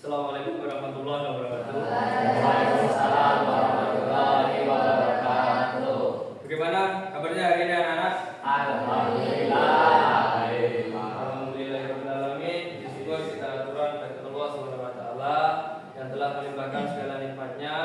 Assalamualaikum warahmatullahi wabarakatuh. Waalaikumsalam warahmatullahi wabarakatuh. Bagaimana kabarnya hari ini anak-anak? Alhamdulillah. Alhamdulillahirabbil alamin. Bersyukur kita aturan dari Allah Subhanahu wa taala yang telah melimpahkan segala nikmatnya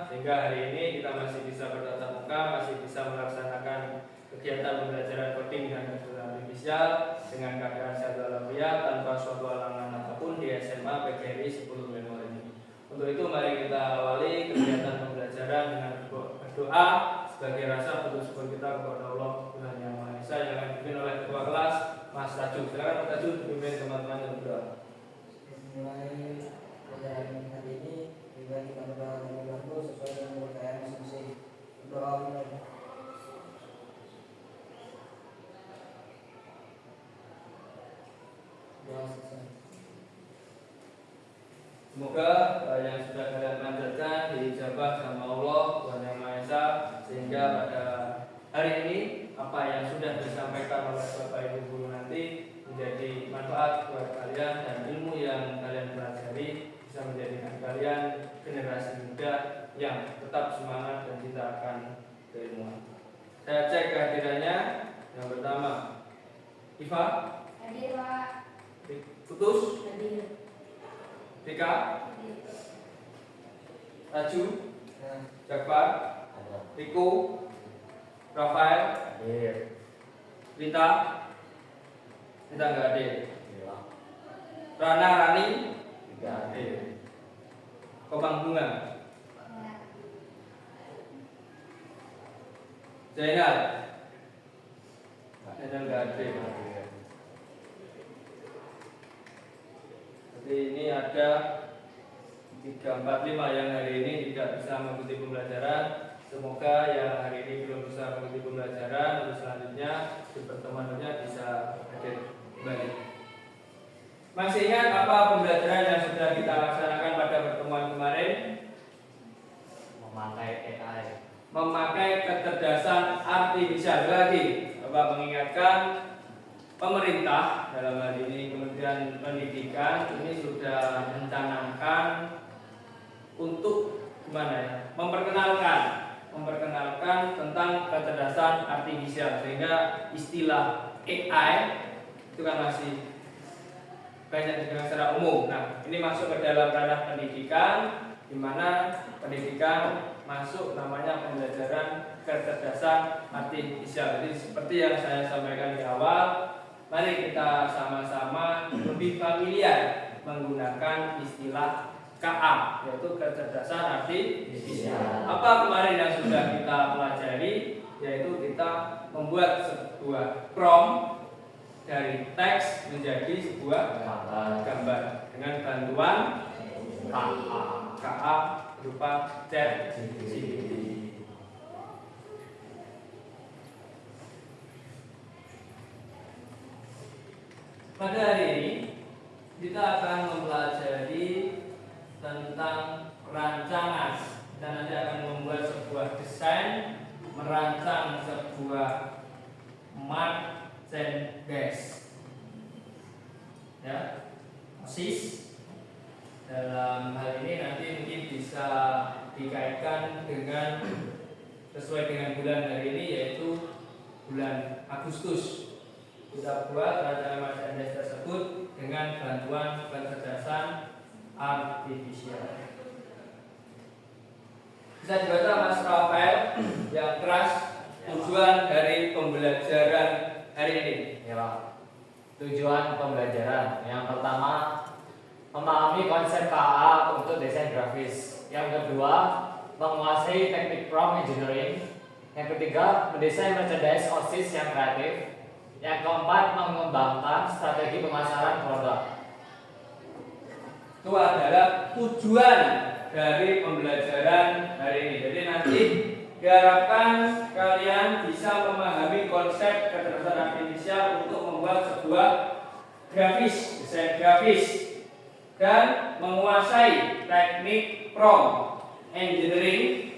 sehingga hari ini kita masih bisa bertatap muka, masih bisa melaksanakan kegiatan pembelajaran coding dan bahasa Indonesia dengan keadaan sehat walafiat tanpa suatu halangan apapun di SMA PGRI 10 Menor ini. Untuk itu mari kita awali kegiatan pembelajaran dengan berdoa sebagai rasa bersyukur kita kepada Allah Tuhan Yang Maha Esa yang akan dipimpin oleh ketua kelas Mas Raju. Silakan Mas Raju dipimpin teman-teman yang berdoa. Mulai pelajaran hari ini juga kita berdoa sesuai dengan kepercayaan masing-masing. Berdoa mulai. Doa selesai. Semoga yang sudah kalian panjatkan diijabah sama Allah Tuhan Yang Maha Esa sehingga pada hari ini apa yang sudah disampaikan oleh Bapak Ibu guru nanti menjadi manfaat buat kalian dan ilmu yang kalian pelajari bisa menjadikan kalian generasi muda yang tetap semangat dan cinta akan keilmuan. Saya cek kehadirannya. Yang pertama, Iva, Hadir, Pak. Putus, Hadir. Dika, Hadir. Raju, Jakfar, Riko, Rafael, Rita nggak hadir. Rana, Rani, hadir. Kopang Bunga, Zainal nggak hadir. Jadi ini ada 3, 4, 5 yang hari ini tidak bisa mengikuti pembelajaran. Semoga yang hari ini belum bisa mengikuti pembelajaran untuk selanjutnya di pertemuan berikutnya bisa hadir kembali. Masih ingat apa pembelajaran yang sudah kita laksanakan pada pertemuan kemarin? Memakai AI. Memakai kecerdasan artifisial. Lagi, Bapak mengingatkan pemerintah dalam hal ini Kementerian Pendidikan ini sudah mencanangkan untuk gimana ya? Memperkenalkan tentang kecerdasan artifisial sehingga istilah AI itu kan masih banyak dikenal secara umum. Nah, ini masuk ke dalam ranah pendidikan di mana pendidikan masuk namanya pembelajaran kecerdasan artifisial. Jadi seperti yang saya sampaikan di awal, mari kita sama-sama lebih familiar menggunakan istilah KA, yaitu kecerdasan artifisial. Apa kemarin yang sudah kita pelajari, yaitu kita membuat sebuah prompt dari teks menjadi sebuah gambar dengan bantuan KA berupa ChatGPT. Pada hari ini kita akan mempelajari tentang perancangan. Kita nanti akan membuat sebuah desain, merancang sebuah merchandise, ya, OSIS. Dalam hal ini nanti mungkin bisa dikaitkan dengan sesuai dengan bulan hari ini yaitu bulan Agustus. Kita buat rancangan merchandise tersebut dengan bantuan kecerdasan artifisial. Bisa dibaca Mas Rafael yang keras tujuan dari pembelajaran hari ini. Ya, tujuan pembelajaran yang pertama memahami konsep KA untuk desain grafis. Yang kedua, menguasai teknik prompt engineering. Yang ketiga, mendesain merchandise OSIS yang kreatif. Yang keempat, mengembangkan strategi pemasaran produk. Itu adalah tujuan dari pembelajaran hari ini. Jadi nanti diharapkan kalian bisa memahami konsep kecerdasan artifisial untuk membuat sebuah grafis, desain grafis, dan menguasai teknik prompt engineering,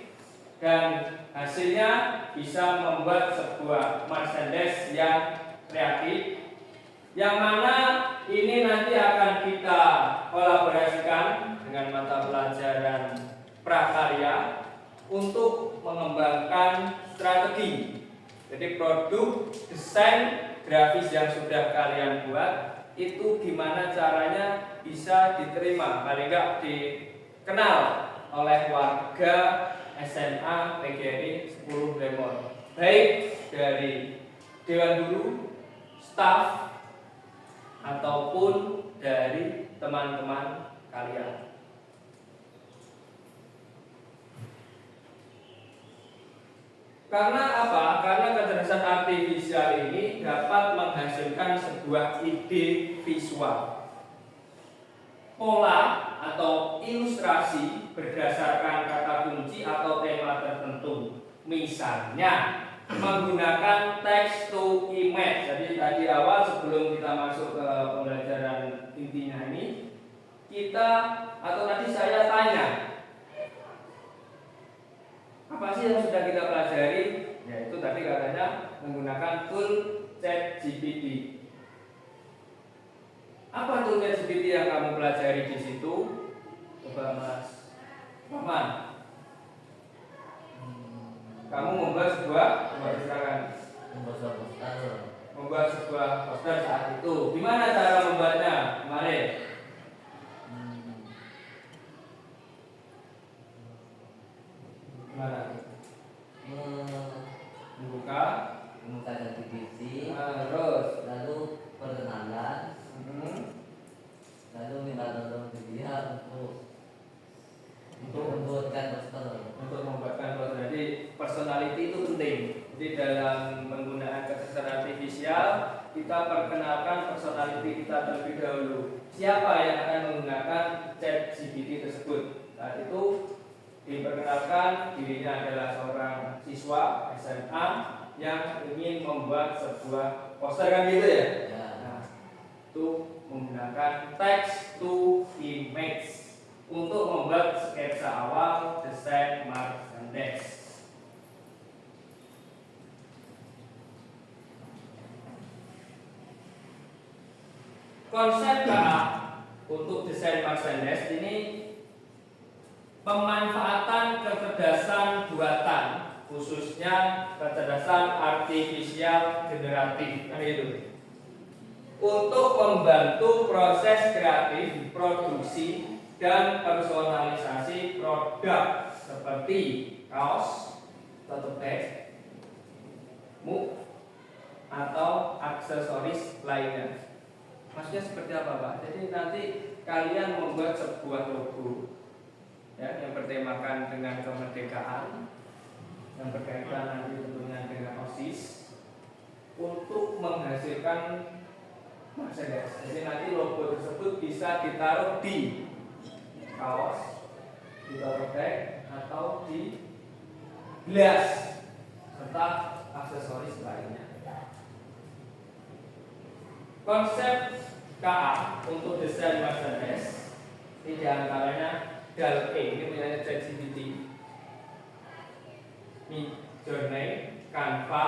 dan hasilnya bisa membuat sebuah merchandise yang kreatif, yang mana ini nanti akan kita kolaborasikan prakarya untuk mengembangkan strategi. Jadi produk desain grafis yang sudah kalian buat itu gimana caranya bisa diterima, paling enggak dikenal oleh warga SMA PGRI 10 Lemon, baik dari Dewan Guru, staf, ataupun dari teman-teman kalian. Karena apa? Karena kecerdasan artifisial ini dapat menghasilkan sebuah ide visual. Pola atau ilustrasi berdasarkan kata kunci atau tema tertentu. Misalnya menggunakan text to image. Jadi tadi awal sebelum kita masuk ke pembelajaran intinya ini, kita atau tadi saya tanya, apa sih yang sudah kita pelajari? Yaitu tadi katanya menggunakan tool ChatGPT. Apa tool ChatGPT yang kamu pelajari di situ? Coba Mas Rahman. Kamu membuat sebuah poster saat itu. Gimana cara membuatnya kemarin? Gimana? Membuka ChatGPT, terus lalu perkenalan, lalu minta tolong dia untuk membuatkan poster. Jadi personality itu penting. Jadi dalam penggunaan kecerdasan artifisial kita perkenalkan personality kita terlebih dahulu. Siapa yang akan menggunakan ChatGPT tersebut? Saat itu diperkenalkan dirinya adalah seorang siswa SMA yang ingin membuat sebuah poster, kan gitu ya? Nah, itu menggunakan text to image untuk membuat sketsa awal desain merchandise. Konsep KA untuk desain merchandise ini pemanfaatan kecerdasan buatan, khususnya kecerdasan artifisial generatif, kan itu, untuk membantu proses kreatif, produksi, dan personalisasi produk seperti kaos, tote bag, mug, atau aksesoris lainnya. Maksudnya seperti apa, Pak? Jadi nanti kalian membuat sebuah logo ya, yang bertemakan dengan kemerdekaan, yang berkaitan nanti tentunya dengan OSIS, untuk menghasilkan merchandise. Jadi nanti logo tersebut bisa ditaruh di kaos, di tote bag, atau di gelas serta aksesoris lainnya. Konsep KA untuk desain merchandise ini diantaranya DAL-E, ini punya ChatGPT, Midjourney, Canva,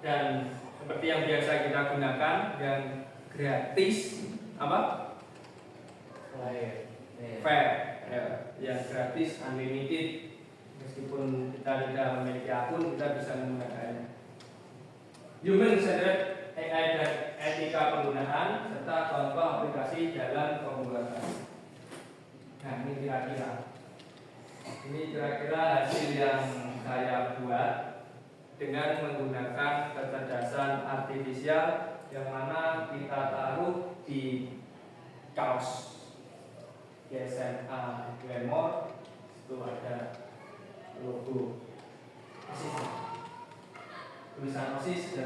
dan seperti yang biasa kita gunakan yang gratis apa? Fair, ya, yang gratis, unlimited. Meskipun kita tidak memiliki akun, kita bisa menggunakannya. Human centered AI dan etika penggunaan serta contoh aplikasi dalam pembuatan. Nah, ini kira-kira hasil yang saya buat dengan menggunakan kecerdasan artifisial yang mana kita taruh di kaos SMA Glamour. Itu ada logo OSIS, tulisan OSIS,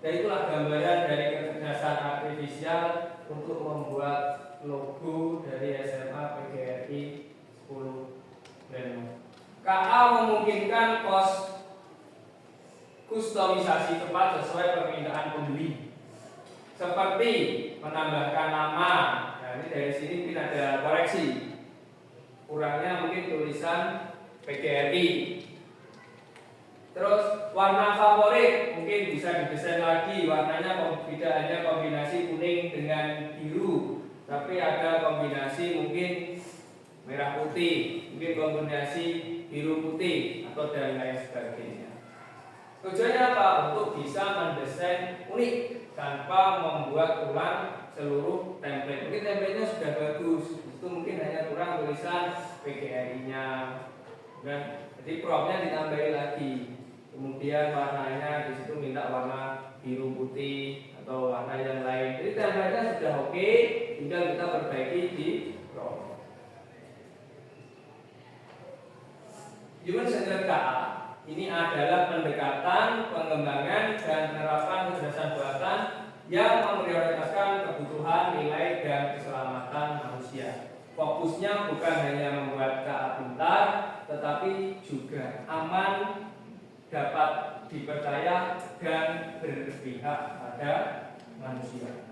dan itulah gambaran dari kecerdasan artifisial untuk membuat logo dari SMA PGRI 10 Glamour. KA memungkinkan kustomisasi tepat sesuai permintaan pembeli, seperti menambahkan nama. Nah, ini dari sini mungkin ada koreksi, kurangnya mungkin tulisan PGRI. Terus warna favorit mungkin bisa didesain lagi, warnanya tidak hanya kombinasi kuning dengan biru, tapi ada kombinasi mungkin merah putih, mungkin kombinasi biru putih atau dan lain sebagainya. Tujuannya apa? Untuk bisa mendesain unik tanpa membuat ulang seluruh template. Mungkin template-nya sudah bagus, itu mungkin hanya kurang tulisan PGRI-nya, dan jadi prompt-nya ditambahin lagi. Kemudian warnanya di situ minta warna biru putih atau warna yang lain. Jadi template-nya sudah oke, tinggal kita perbaiki di prompt. Human Centered KA ini adalah pendekatan, pengembangan, dan penerapan kecerdasan buatan yang memprioritaskan kebutuhan, nilai, dan keselamatan manusia. Fokusnya bukan hanya membuat KA pintar, tetapi juga aman, dapat dipercaya, dan berpihak pada manusia.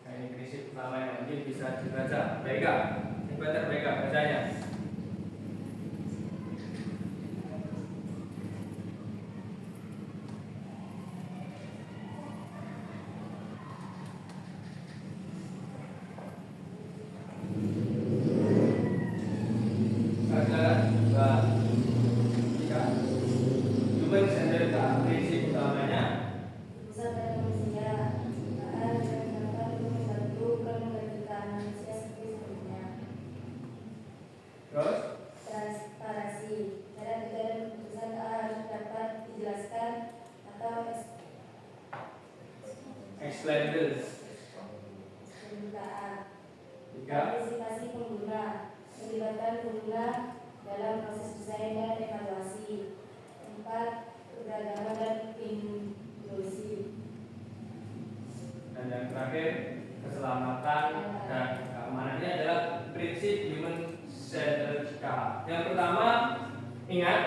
Nah, ini prinsip utama yang mungkin bisa dibaca. Baiklah, dibaca baiklah bacanya. Human Centered KA, prinsip utamanya Pusat pada manusia, KA digunakan untuk membantu kemerdekaan manusia seperti sebelumnya. terus Transparansi, cara kerja dan keputusan KA harus dapat dijelaskan atau explainable. KA. Tiga, Partisipasi pengguna, melibatkan pengguna dalam proses desain dan evaluasi. 4. Keberagaman dan inklusi. dan yang terakhir keselamatan dan keamanan. Ini adalah prinsip Human Centered KA. Yang pertama, ingat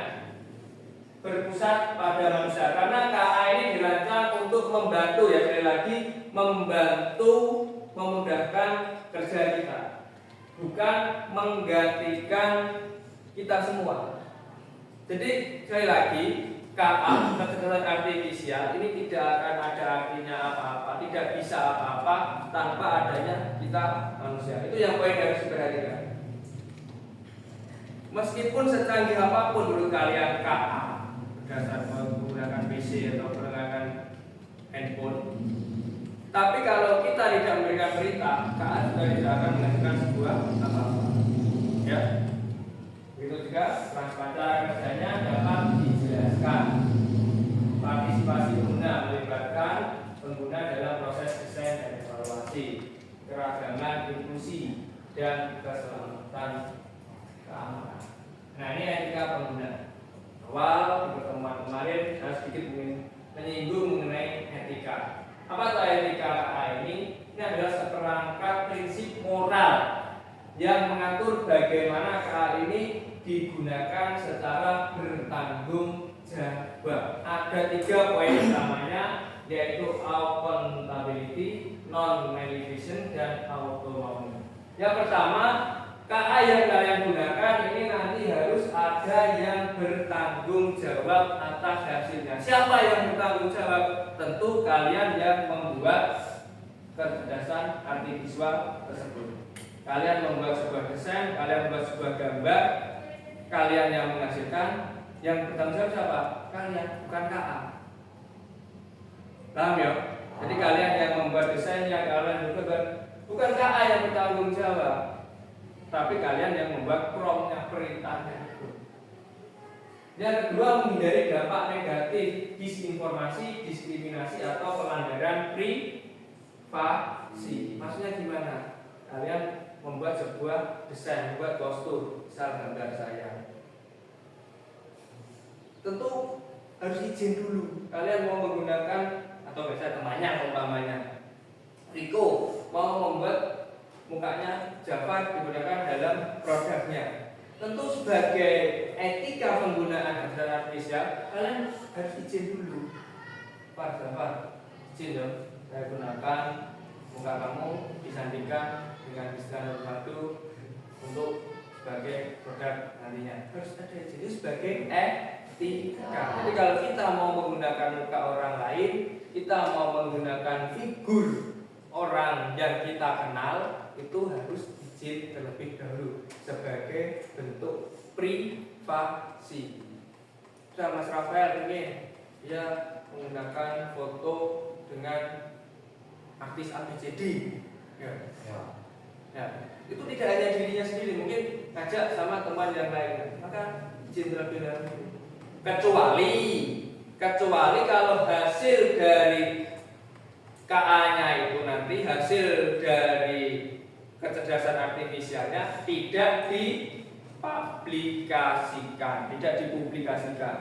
berpusat pada manusia, karena KA ini dirancang untuk membantu, ya sekali lagi, membantu memudahkan kerja kita, bukan menggantikan kita semua. Jadi sekali lagi, KA kecerdasan artifisial ini tidak akan ada artinya apa-apa, tidak bisa apa-apa tanpa adanya kita manusia. Itu yang poin harus diperhatikan. Meskipun secanggih apapun menurut kalian KA berdasarkan menggunakan PC atau menggunakan handphone, tapi kalau kita tidak memberikan perintah, KA juga tidak akan menghasilkan sebuah apa-apa. Ya. Begitu juga transparan kerjanya dapat dijelaskan. Partisipasi pengguna melibatkan pengguna dalam proses desain dan evaluasi, keragaman, inklusi, dan keselamatan keamanan. Nah, ini etika pengguna. Awal di pertemuan kemarin saya sedikit menyinggung mengenai etika. Apa itu etika KA ini? Ini adalah seperangkat prinsip moral yang mengatur bagaimana KA ini digunakan secara bertanggung jawab. Ada 3 poin utamanya, yaitu accountability, non-maleficent, dan autonomy. Yang pertama, KA yang kalian gunakan ini nanti harus ada yang bertanggung jawab atas hasilnya. Siapa yang bertanggung jawab? Tentu kalian yang membuat kecerdasan artifisial tersebut. Kalian membuat sebuah desain, kalian membuat sebuah gambar, kalian yang menghasilkan, yang bertanggung jawab siapa? Kalian, bukan KA. Paham ya? Jadi kalian yang membuat desain, yang kalian berbuat, bukan KA yang bertanggung jawab, tapi kalian yang membuat prompt-nya, perintahnya. Yang kedua, menghindari dampak negatif, disinformasi, diskriminasi, atau pelanggaran privasi. Maksudnya gimana? Kalian membuat sebuah desain, membuat kostum, misal gambar saya. Tentu harus izin dulu. Kalian mau menggunakan, atau misalnya temannya, umpamanya Riko mau membuat mukanya Jafar digunakan dalam produknya. Tentu sebagai etika penggunaan kecerdasan artifisial, kalian harus izin dulu. Pak Jafar, izin dong, saya gunakan muka kamu disandingkan dengan Cristiano Ronaldo untuk sebagai produk nantinya. Harus ada izin, itu sebagai etika. Jadi kalau kita mau menggunakan muka orang lain, kita mau menggunakan figur orang yang kita kenal, itu harus izin terlebih dahulu sebagai bentuk privasi. Nah, Mas Rafael ini dia menggunakan foto dengan artis ABCD, ya. Ya, itu tidak hanya dirinya sendiri, mungkin ngajak sama teman yang lain, maka izin terlebih dahulu. Kecuali kalau hasil dari KA-nya itu nanti hasil dari kecerdasan artifisialnya tidak dipublikasikan, tidak dipublikasikan.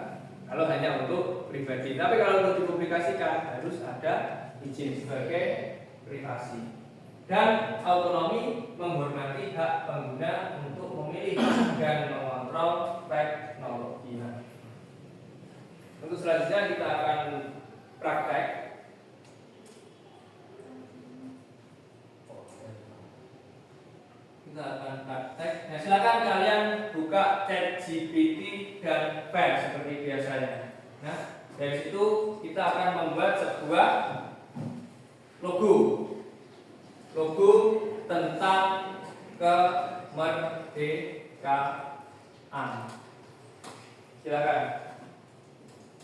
Kalau hanya untuk pribadi, tapi kalau untuk dipublikasikan harus ada izin sebagai privasi. Dan autonomi menghormati hak pengguna untuk memilih dan mengontrol teknologinya. Untuk selanjutnya kita akan praktek. Nah, silakan kalian buka ChatGPT dan Pen seperti biasanya. Nah, dari situ kita akan membuat sebuah logo tentang kemerdekaan.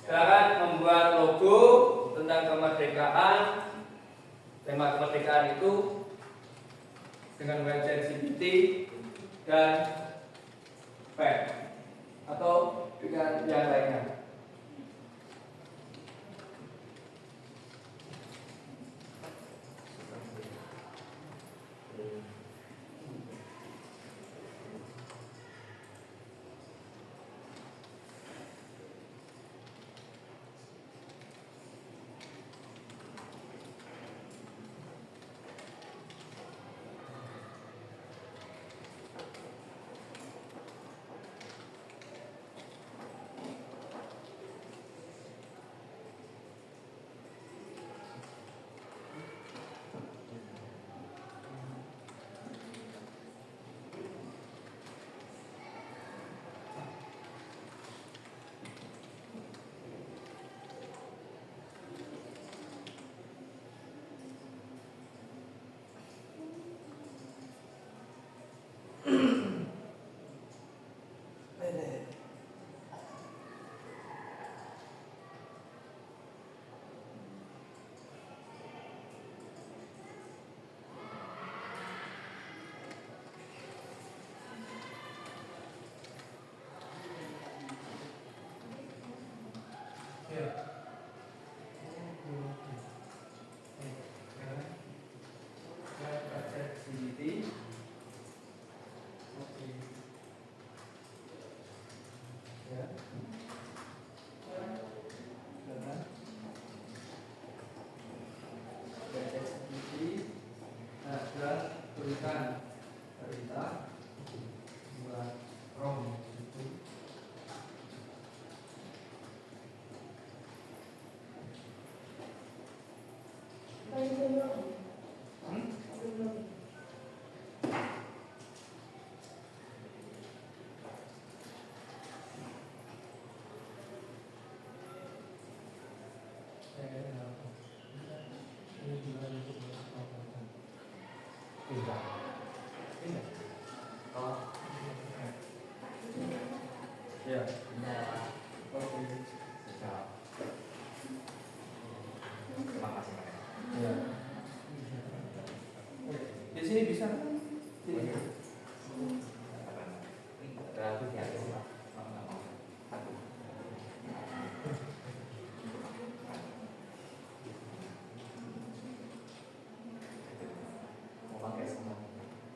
Silakan membuat logo tentang kemerdekaan. Tema kemerdekaan itu dengan menggunakan ChatGPT dan Pen atau dengan yang lainnya. Berikan perintah buat ROM itu. Ya. Terima kasih. Ya. Di sini bisa. Sini.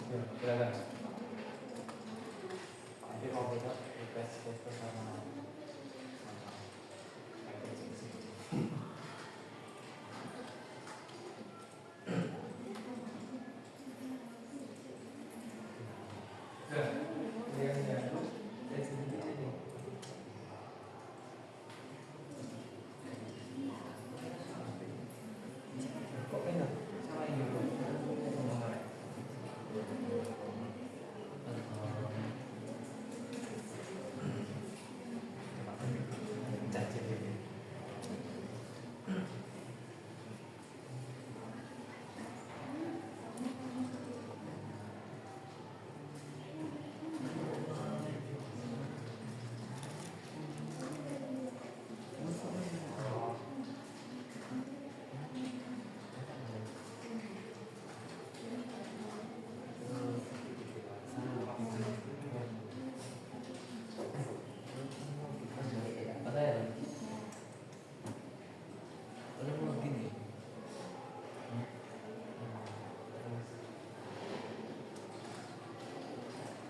Ya, silakan. Nanti mau kita request sama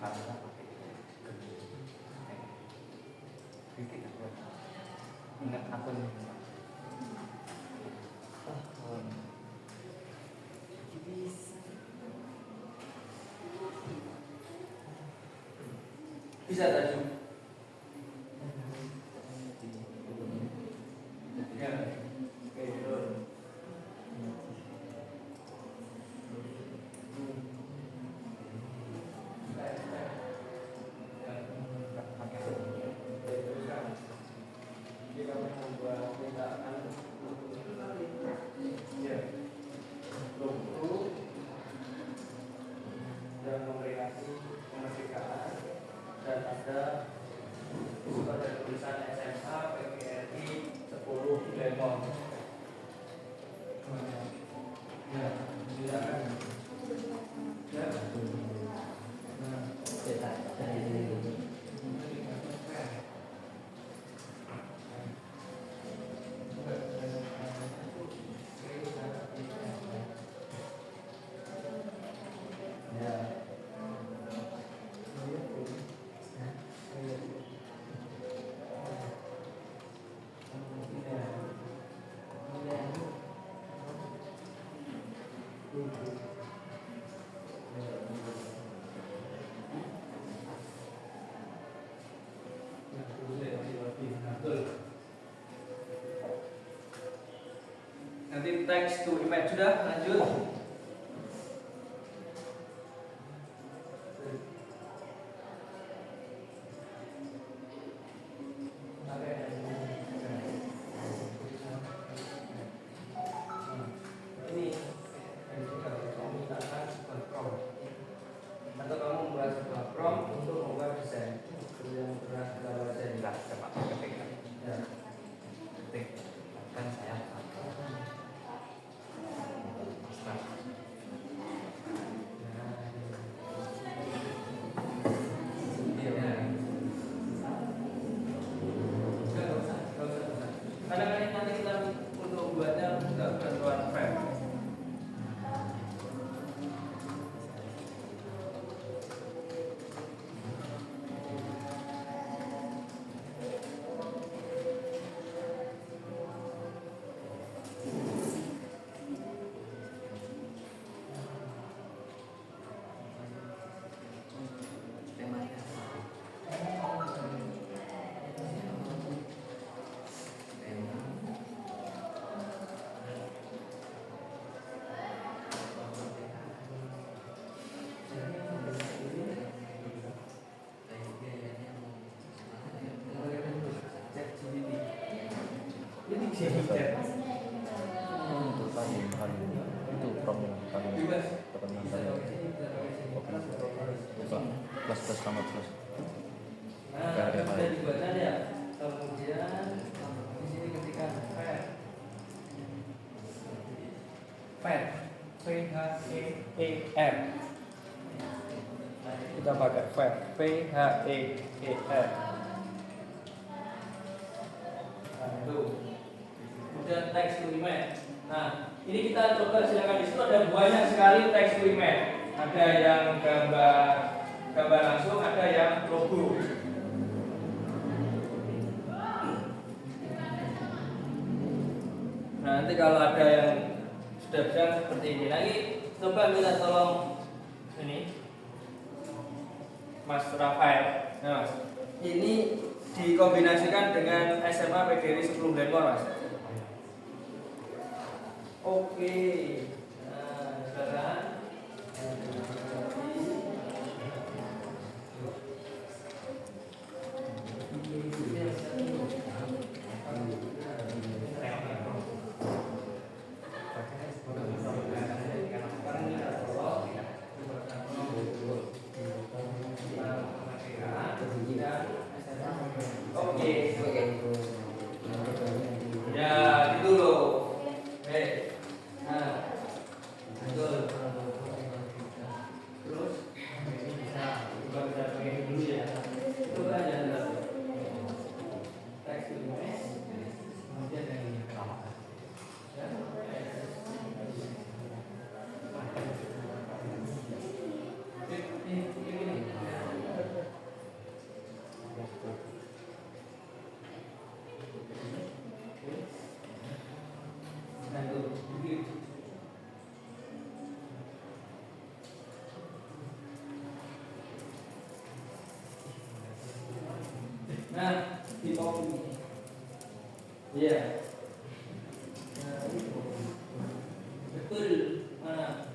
karena ingat aku nih. Bisa tajuk. Ya. Oke, turun. Dan memperingati kemerdekaan dan ada surat dari tulisan SMA PGRI 10 Lemon. Ya, silakan. Ya. Nanti text to image sudah lanjut. Ini kamu mintakan sebuah prompt atau kamu membuat sebuah prompt untuk membuat desain yang pernah kita baca di Coba ketik ya. ketik kan saya Kadang-kadang nanti kita untuk buatnya juga bantuan frame. Ini jadi Untuk tadi itu problem kali bebas. pertemuan tadi plus plus sama plus Nah, sudah dibaca ya. Kemudian di sini ketika fat FHEER kita pakai fat FHEER. Kemudian text to image. Nah, ini kita coba silakan, di situ ada banyak sekali text to image. Ada yang gambar langsung, ada yang logo. Nah, nanti kalau ada yang sudah bisa seperti ini lagi, coba minta tolong ini Mas Rafael. Nah, Mas, ini dikombinasikan dengan SMA PGRI 10 Glenmore, Mas. Oke. Nah, sekarang ya gitu loh. Nah, betul. Nah, di copy. Iya. Nah, itu. Betul. Mana?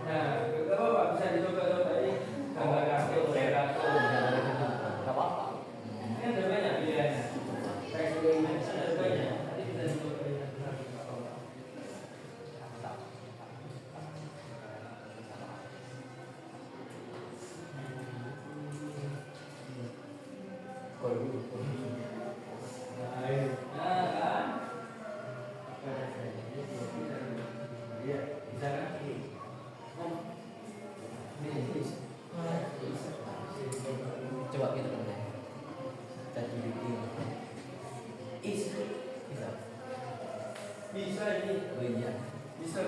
Nah, kalau Pak bisa dicoba-coba ini gambar kartu daerah. Nggak apa-apa. Ini ada banyak pilihannya. Presiden ada banyak. Nanti bisa dicoba ini. Nah, ini. Nah, kan? Iya, bisa kan? Coba kita tanya. Tadi bisa. Bisa ini. Oh iya. Bisa.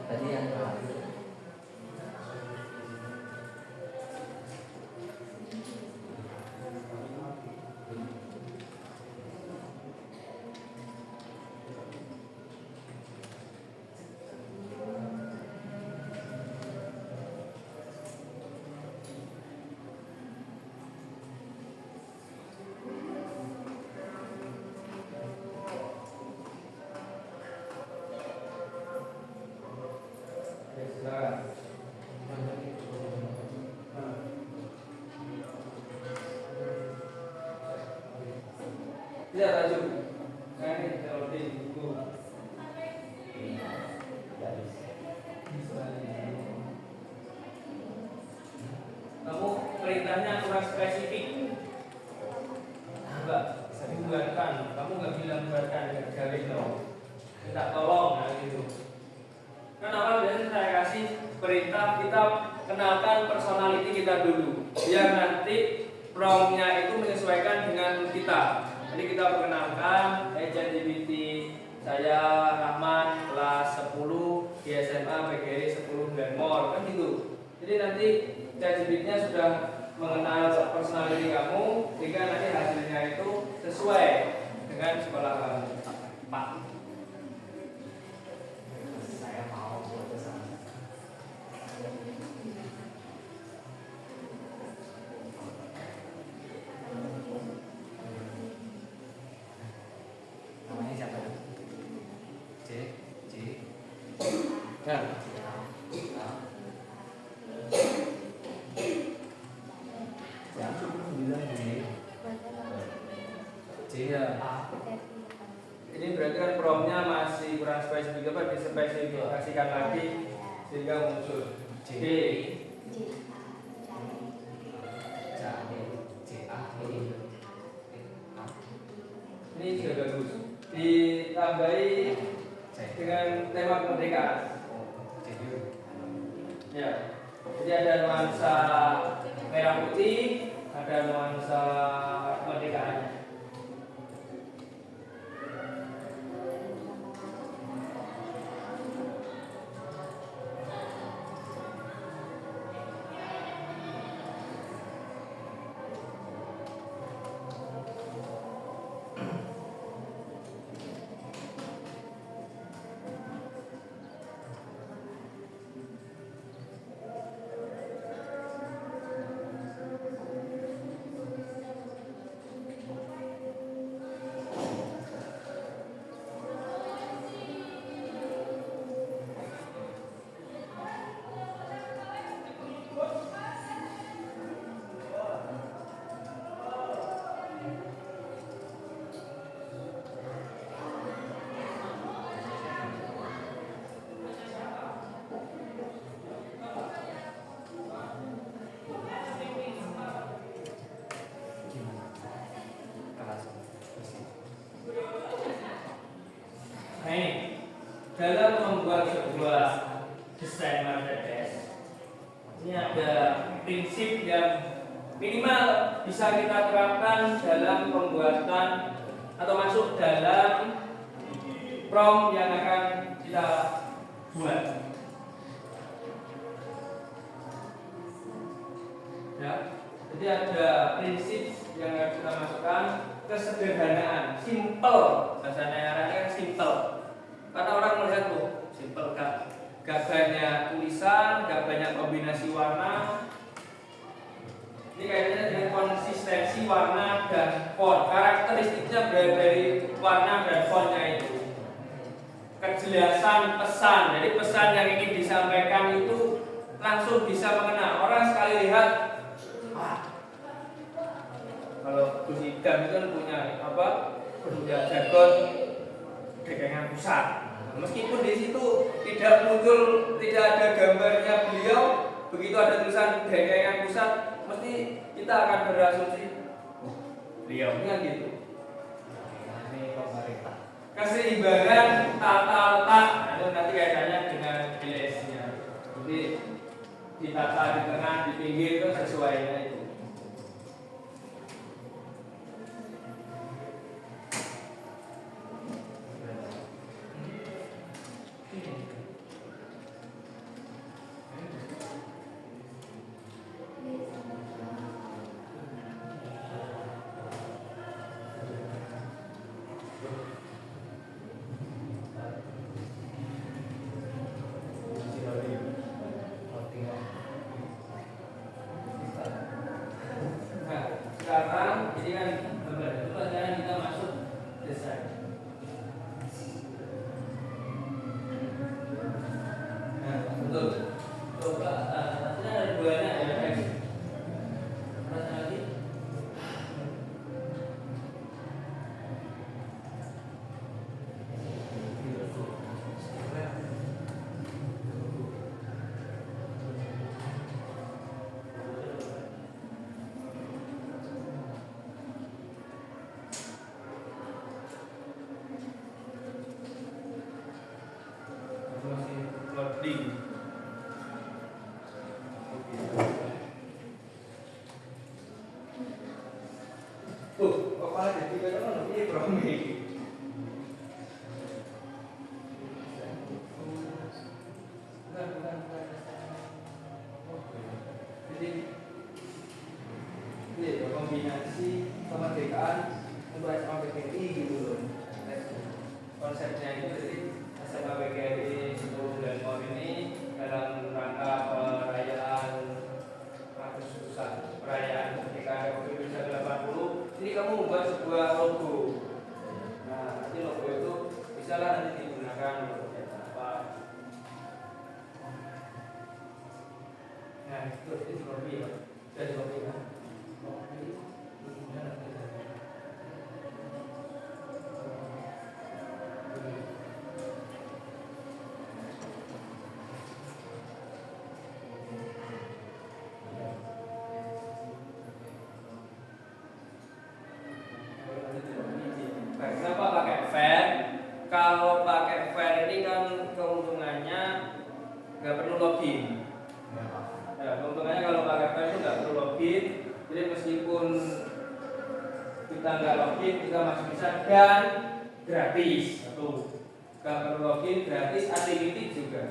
Tadi yang terakhir. Silakan. Tidak tajuk. Nah ini kalau di buku. Kamu perintahnya kurang spesifik. Enggak, dibuatkan. Kamu nggak bilang buatkan garis dong. Minta tolong, nah gitu. Kan awal biasanya saya kasih perintah kita kenalkan personality kita dulu, biar nanti prompt-nya itu menyesuaikan dengan kita. Jadi kita perkenalkan, ChatGPT, saya Rahman, kelas 10 di SMA PGRI 10 Glenmore, kan gitu. Jadi nanti ChatGPT-nya sudah mengenal personality kamu, sehingga nanti hasilnya itu sesuai dengan sekolah kamu. Pak, saya mau buat pesan. Namanya siapa? C. Ya. Iya. Ini berarti kan promnya masih kurang spesifik, apa dispesifikasikan lagi sehingga muncul D. Ini juga bagus. Ditambahi dengan tema kemerdekaan. Ya. Jadi ada nuansa merah putih, ada nuansa kemerdekaannya. Nah ini, dalam membuat sebuah desain Mercedes, ini ada prinsip yang minimal bisa kita terapkan dalam pembuatan atau masuk dalam prompt yang akan kita buat. Ya. Jadi ada prinsip yang harus kita masukkan, kesederhanaan, simple. Bahasanya arahnya simple. Karena orang melihat tuh simple gak banyak tulisan, gak banyak kombinasi warna. Ini kaitannya dengan konsistensi warna dan font. Karakteristiknya dari warna dan fontnya itu. Kejelasan pesan. Jadi pesan yang ingin disampaikan itu langsung bisa mengenal. Orang sekali lihat, kalau Gus Idam itu kan punya punya jargon dekengan pusat. Meskipun di situ tidak muncul, tidak ada gambarnya beliau, begitu ada tulisan dekengan pusat, mesti kita akan berasumsi beliau kan gitu. Ini pemerintah. Keseimbangan tata letak, itu nanti kaitannya dengan GS-nya. Jadi ditata di tengah, di pinggir itu sesuainya itu. Sekarang ini kan gambar itu sekarang kita masuk desain. Nah, betul. Coba atasnya ada duanya ya guys. Atasnya lagi. Masih loading. Kok malah jadi kan ini promi. Bukan. Jadi ini kombinasi kemerdekaan untuk SMA PGRI gitu loh. Konsepnya itu jadi SMA PGRI 10 Pohon ini dalam rangka perayaan perayaan kemerdekaan Republik Indonesia ke-80. Jadi kamu membuat sebuah logo. Nah, nanti logo itu bisa lah nanti digunakan untuk apa. Nah, itu kopi ya. Dari kopi kan. Kenapa pakai fan? Kalau pakai fan ini kan keuntungannya nggak perlu login. Ya, keuntungannya kalau pakai fan itu nggak perlu login. Jadi meskipun kita nggak login, kita masih bisa dan gratis. Satu, nggak perlu login, gratis, unlimited juga.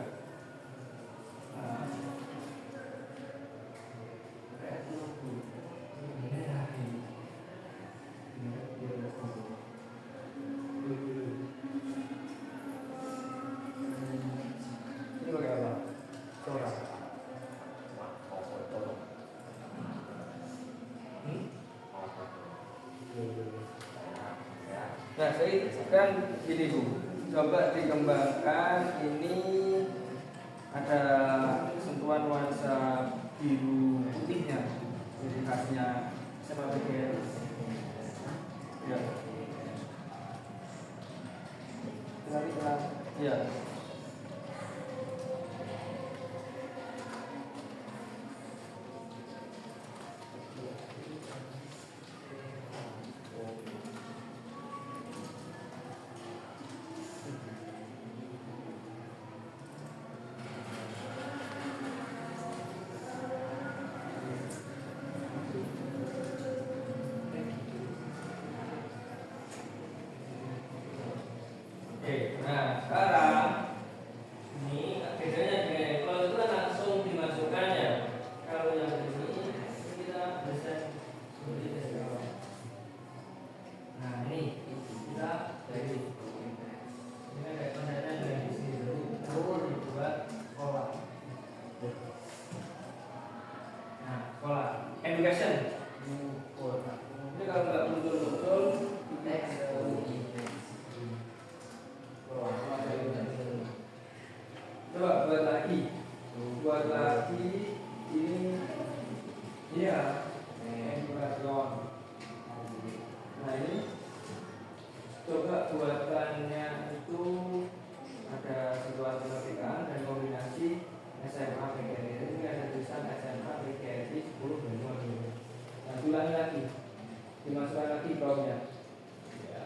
Ini pakai apa? Corak. Nah, saya kan gini Bu, coba dikembangkan ini ada sentuhan nuansa biru putihnya, jadi khasnya sama PGRI. Ya. Ya. Oke, nah sekarang education. Ini kalau nggak betul-betul coba buat lagi ini ya education. Nah ini coba buatannya itu ada situasi pendidikan dan kombinasi SMA PGRI. Ini ada tulisan SMA PGRI 10 Banyuwangi. Nah ulangi lagi, dimasukkan lagi promnya. Ya.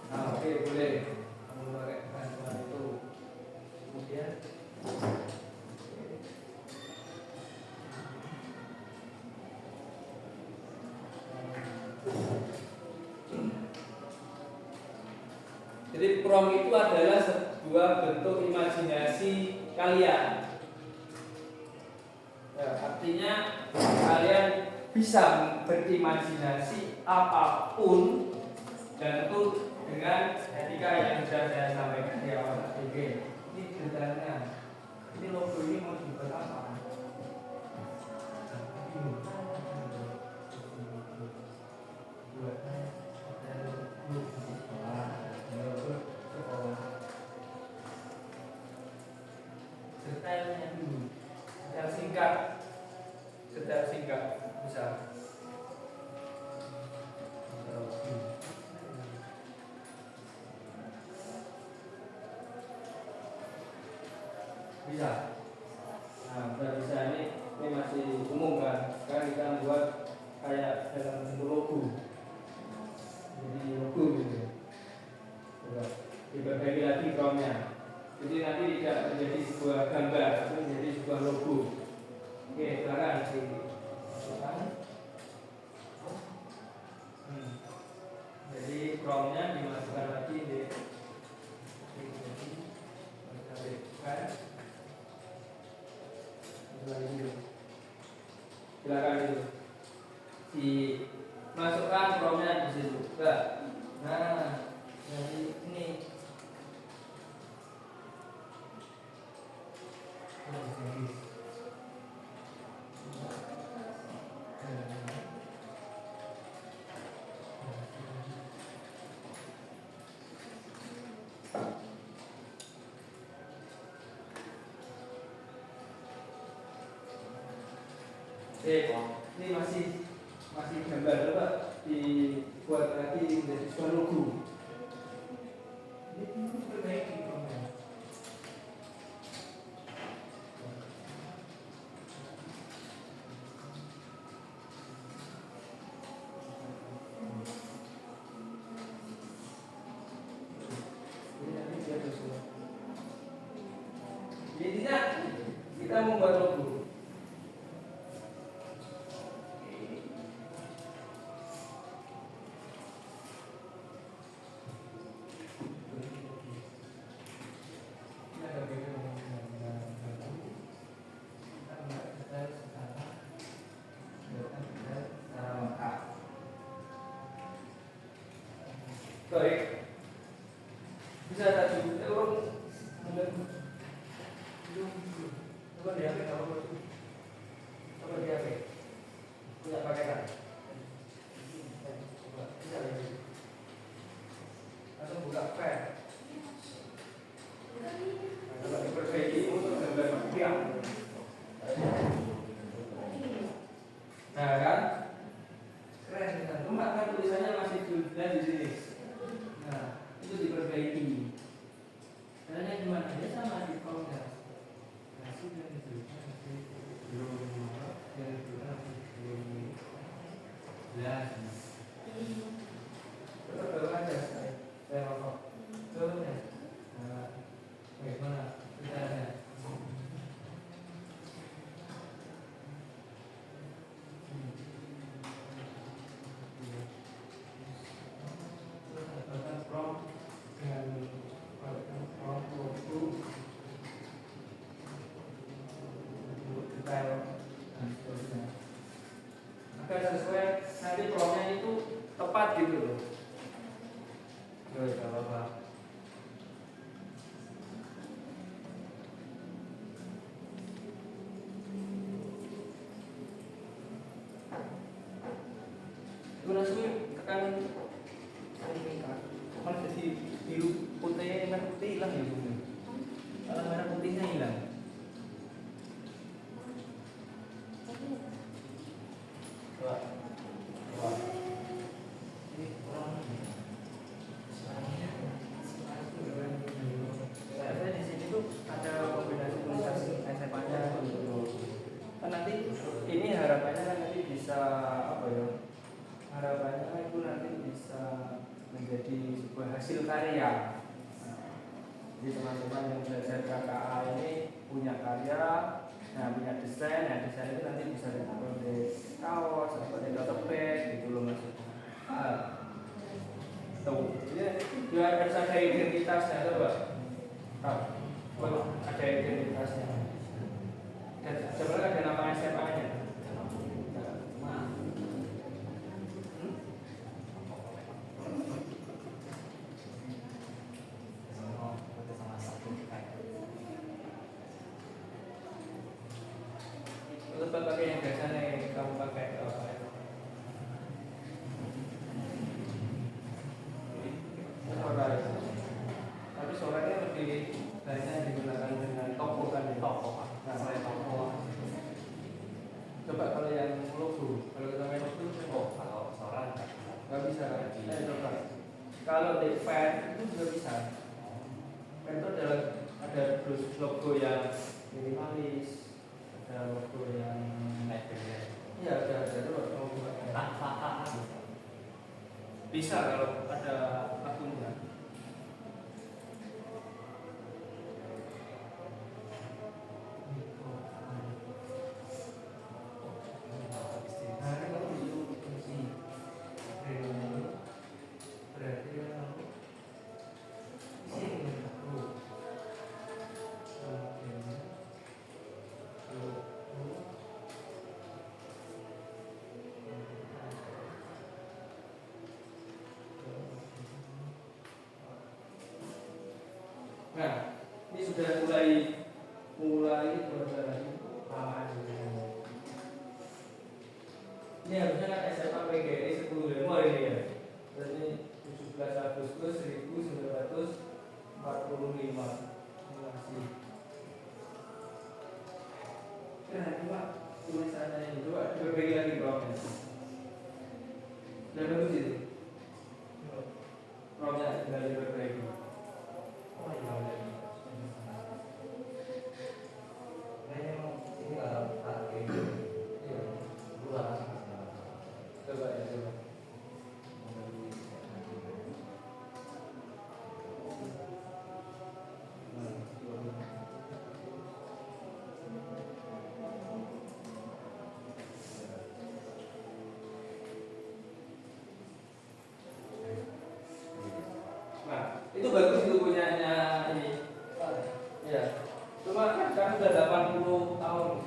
Nah oke boleh kamu pakai bantuan itu. Kemudian jadi prom itu adalah sebuah bentuk imajinasi kalian. Ya, artinya kalian bisa berimajinasi apapun dan itu dengan etika yang sudah saya sampaikan di awal tadi. Ini ceritanya. Ini logo ini mau dibuat apa? Detailnya dulu, secara singkat bisa. Bisa. Nah, udah bisa ini masih umum kan? Sekarang kita buat kayak dalam bentuk logo. Jadi logo gitu. Coba diperbaiki lagi promnya. Jadi nanti tidak menjadi sebuah gambar, tapi menjadi sebuah logo. Oke, silakan dimasukkan. Jadi promnya dimasukkan lagi di silakan itu dimasukkan promnya di situ. Nah, jadi ini ini masih gambar, coba dibuat lagi menjadi sebuah logo. Ini perbaiki promnya. Intinya kita membuat logo. Baik, bisa tak cukup? Coba di HP, coba di HP, punya pakai kan? Bisa lagi, langsung buka file. Coba diperbaiki untuk gambar dia. Nah kan, keren kan? Cuma kan tulisannya masih jelas di sini. Nah, itu diperbaiki. Caranya gimana? Ya sama di promnya. Agar sesuai nanti promnya itu tepat gitu loh. akumulasi tekan malah jadi biru putih merah putih hilang ya bunda. Malah merah putihnya hilang. Ini kurang. Saya di sini tuh ada kombinasi tulisan SMA-nya kan nanti ini harapannya kan nanti bisa apa ya? Harapannya itu nanti bisa menjadi sebuah hasil karya. Nah, jadi teman-teman yang belajar KKA ini punya karya, nah punya desain, nah desain itu nanti bisa dipakai di kaos atau di tote bag gitu loh maksudnya. Tuh, jadi dia harus ada identitasnya tuh Pak. Tahu, ada identitasnya. Dan sebenarnya ada nama SMA-nya. Tetap pakai yang biasanya kamu pakai apa ya? Tapi suaranya lebih banyak digunakan dengan toko kan ya? Toko Pak. Nah, saya toko. Coba kalau yang logo, kalau kita main logo, kalau suara nggak bisa kan? Coba. Kalau di fan itu juga bisa. Fan itu ada logo yang minimalis, ada logo yang iya ada logo bisa kalau ada akunnya. Nah, ini sudah mulai lamaan. Ini harusnya kan SMA PGRI 10 Januari ini ya. Berarti 17 Agustus 1945. Masih. Nah, cuma tulisannya ini coba diperbaiki lagi promnya. Sudah bagus itu. Promnya tinggal diperbaiki. Oh iya lagi. Ini kalau pakai iya, bulan. Coba ya coba. Nah, itu bagus itu punyanya ini. Ya. Cuma kan sudah 80 tahun.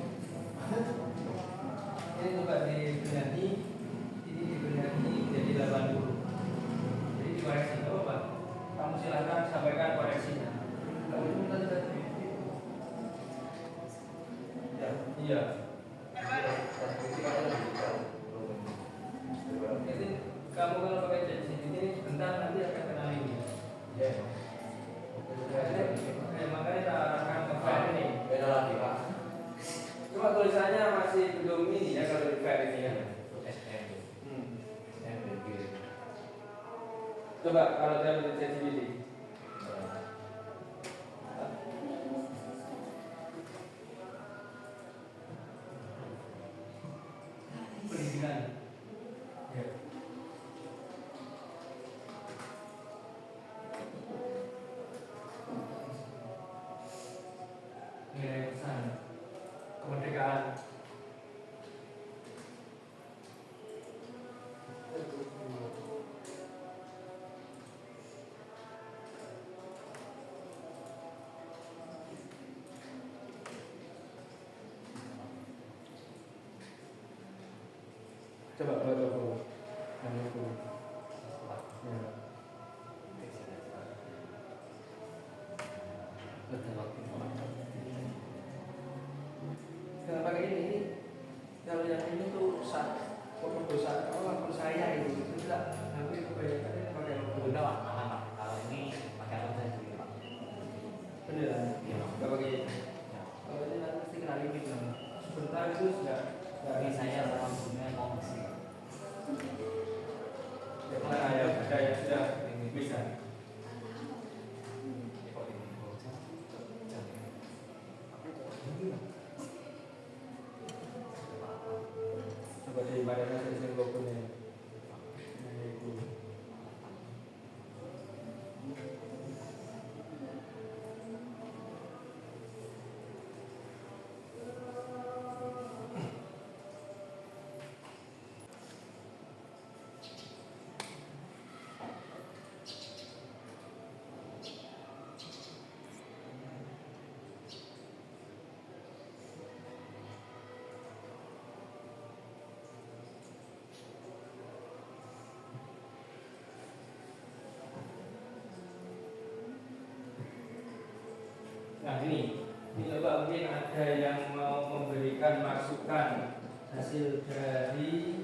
Ini coba dibenahi, ini dibenahi jadi 80. Jadi dikoreksi apa Pak? Kamu silakan sampaikan koreksinya. Kamu minta ya, iya. Jadi kamu kalau pakai jas ini bentar nanti akan kenal ini. Ya. Makanya kita akan nge-file ini. Beda lagi Pak. Cuma tulisannya masih belum ini ya kalau di-file ini ya. Coba kalau saya menjadi ChatGPT. Pendidikan. Ya. Nilai pesan kemerdekaan. Coba baca dulu. Yang itu. Ya. Jangan pakai ini. Kalau yang ini tuh rusak. logo saya itu tidak, tapi kebanyakan ini pakai logo. Bunda Pak, aman Pak. Kalau ini pakai akun saya sendiri Pak. Beneran? Iya Pak. Nggak pakai. Ya. Kalau ini nanti pasti kena limit lah. Sebentar itu sudah. Ini saya sama bunda mau mesti. Ya, mana ya, ada yang sudah bisa. Coba di badannya sini logonya. Nah ini coba mungkin ada yang mau memberikan masukan hasil dari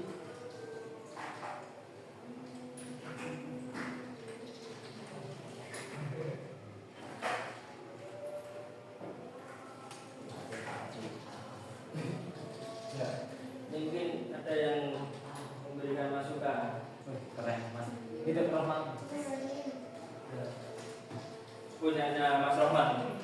ya, mungkin ada yang memberikan masukan. Keren Mas. Hidup Rohman. Ya. Punyanya Mas Rohman.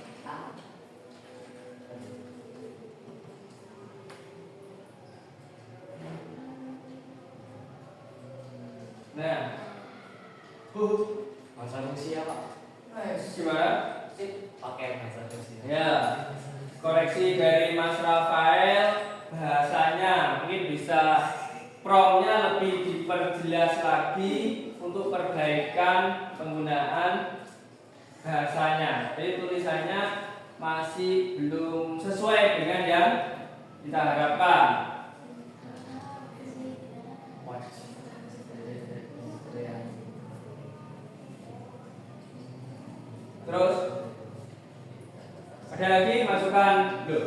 Nah, Bahasa Rusia Pak. gimana? Pakai bahasa Rusia. Ya, koreksi dari Mas Rafael, bahasanya mungkin bisa promnya lebih diperjelas lagi untuk perbaikan penggunaan bahasanya. Jadi tulisannya masih belum sesuai dengan yang kita harapkan. Terus ada lagi masukan loh.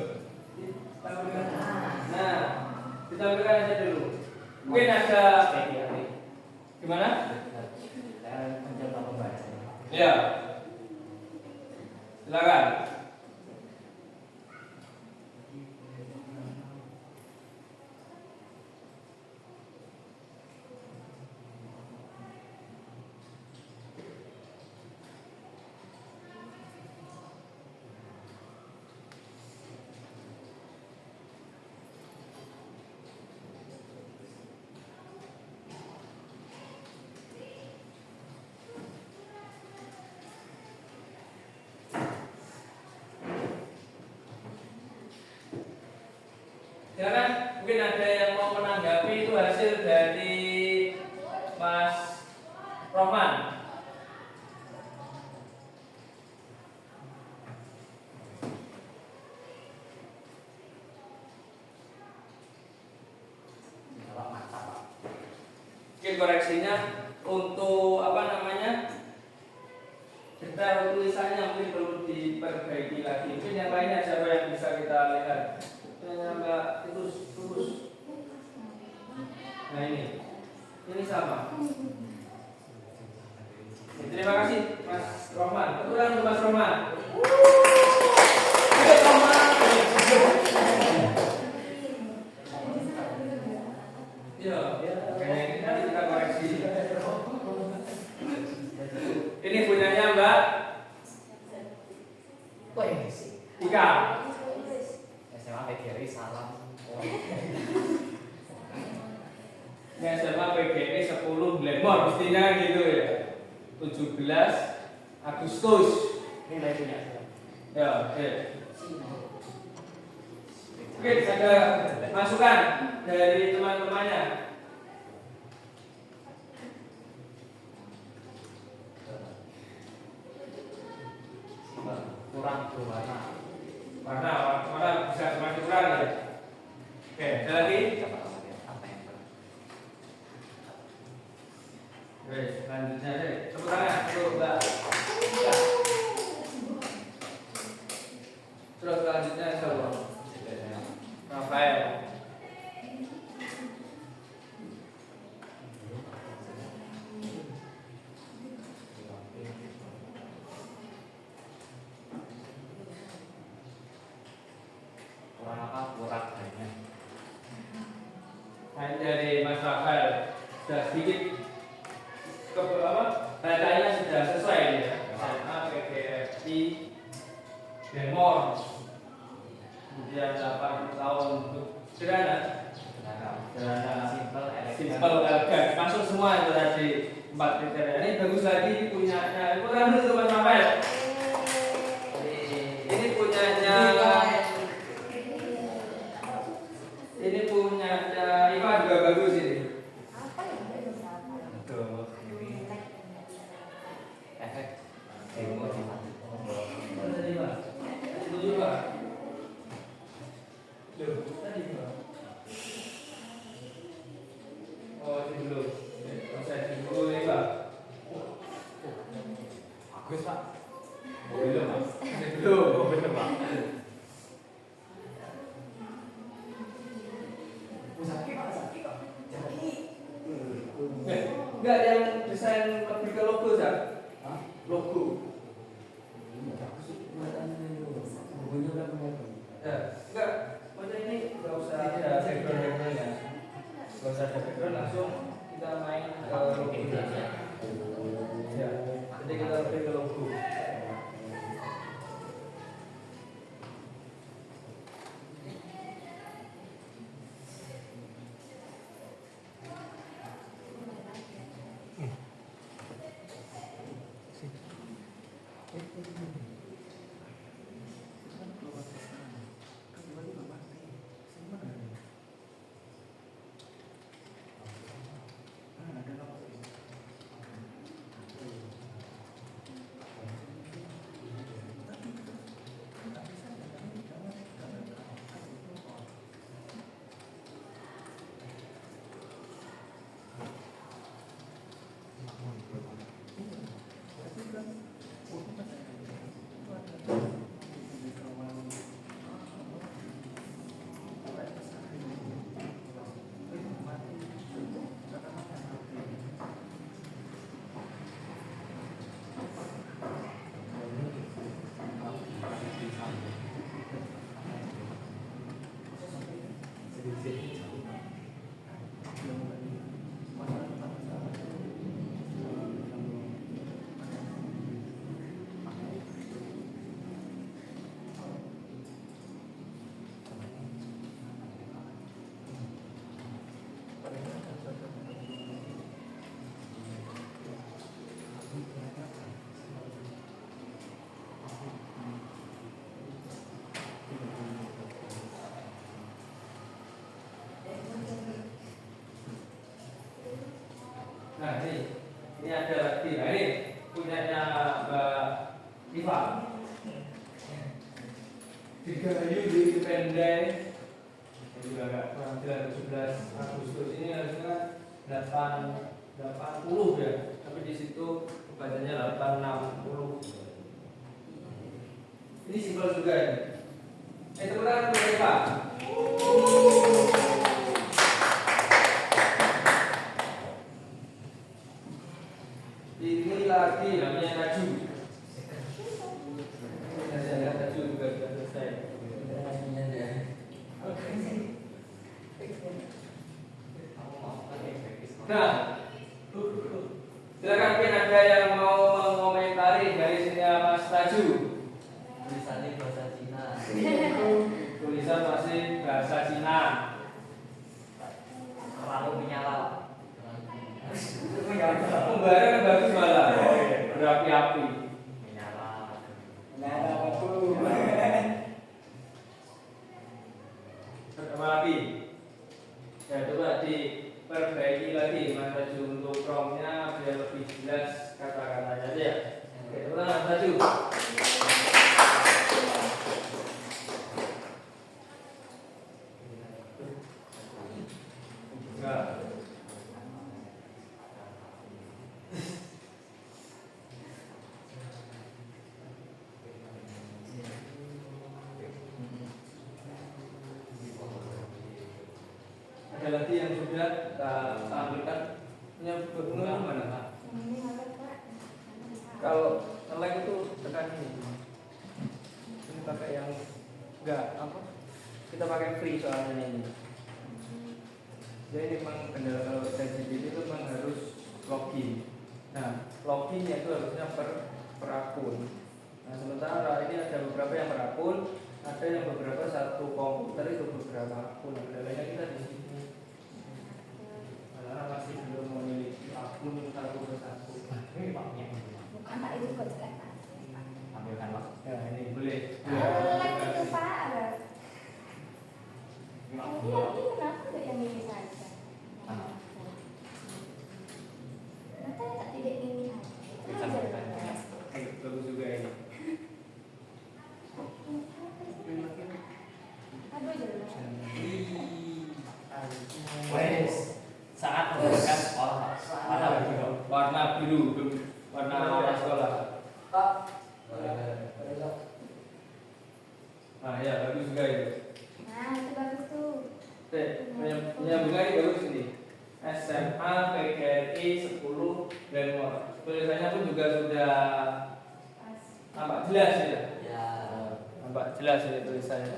Nah, kita berikan aja dulu. Mungkin ada gimana? Saya mencoba membaca. Ya, silakan. Silakan, mungkin ada yang mau menanggapi itu hasil dari Mas Rohman. Mungkin koreksinya untuk apa namanya, detail tulisannya mungkin perlu diperbaiki lagi. Mungkin yang lainnya siapa yang bisa kita lihat? Mbak terus. Nah ini sama. Terima kasih Mas Rohman. Kebetulan untuk Mas Rohman. Hidup Rohman. Iya, kayaknya kita koreksi. Ini punyanya Mbak Ika. SMA PGRI salam. Ini SMA PGRI 10 Glenmore mestinya gitu ya. 17 Agustus. Nilai punya saya. Ya, oke. Oke, ada masukan dari teman-temannya. Kurang berwarna. Warna bisa semakin kurang ya. Oke, ada lagi. Oke, selanjutnya deh. Tepuk tangan untuk Mbak Ika. Terus selanjutnya siapa? Rafael. sudah sedikit bacanya sudah sesuai ya. SMA, PGRI, Denmor, kemudian 8 tahun untuk sederhana, simple, elegan, masuk semua itu tadi 4 kriteria. Ini bagus lagi punyanya, bukan dulu teman Rafael. Ini punyanya Iva juga bagus ini. Efek demo di mana? Tadi Pak, setuju Pak? Loh, tadi Pak. Oh, ini dulu. Proses dulu nih Pak. Bagus Pak. Belum Pak. Belum. Bener Pak. Enggak yang desain lebih ke logo Zak. Logo. Enggak, maksudnya ini enggak usah ada background-nya. Enggak usah ada background, langsung kita main ke logo aja. Ya, jadi kita lebih ke logo. Nah ini ada lagi. Nah ini punyanya Mbak Iva. Dirgahayu di Independen. Ini juga agak kurang jelas 17 Agustus ini harusnya 80 ya. Tapi di situ bacanya 860. Ini simpel juga ini. Tepuk tangan untuk Iva. Ini lagi namanya Taju. Saya Taju juga sudah selesai. Nah, silakan mungkin ada yang mau mengomentari dari sini Mas Taju. Tulisannya bahasa Cina. Tulisan masih bahasa Cina. Terlalu menyala. Pembayaran kan bagus malah. Berapi-api. Menyala. Apa lagi? Ya coba diperbaiki lagi Mas Taju untuk promnya biar lebih jelas kata-katanya aja ya. Oke, ulang Mas Taju. Enggak. Ada lagi yang sudah kita tampilkan. Punya bunga mana? Kalau like itu tekan ini. Ini pakai yang enggak apa? Kita pakai free soalnya ini. Jadi memang kendala kalau ChatGPT itu memang harus login. Nah, loginnya itu harusnya per akun. Nah, sementara ini ada beberapa yang per akun, ada yang beberapa satu komputer itu beberapa akun. Kendalanya kita di sini. Karena masih belum memiliki akun satu persatu. Ini paknya. Bukan Pak, itu buat cetak. Ambilkan Pak. Ya, ini boleh. Like itu Pak, ada. Ini kenapa nggak yang ini saja? Kenapa tak tidak ini aja? Bisa berikan. Bagus juga ini. Aduh jelas. Wes, saat menggunakan warna biru, Warna sekolah. Pak. Nah, ya bagus juga itu. Nah, itu bagus tuh. Menyambungkan ini bagus ini. SMA PGRI 10 dan tulisannya pun juga sudah Pas. nampak jelas ya. Ya. Nampak jelas ini tulisannya.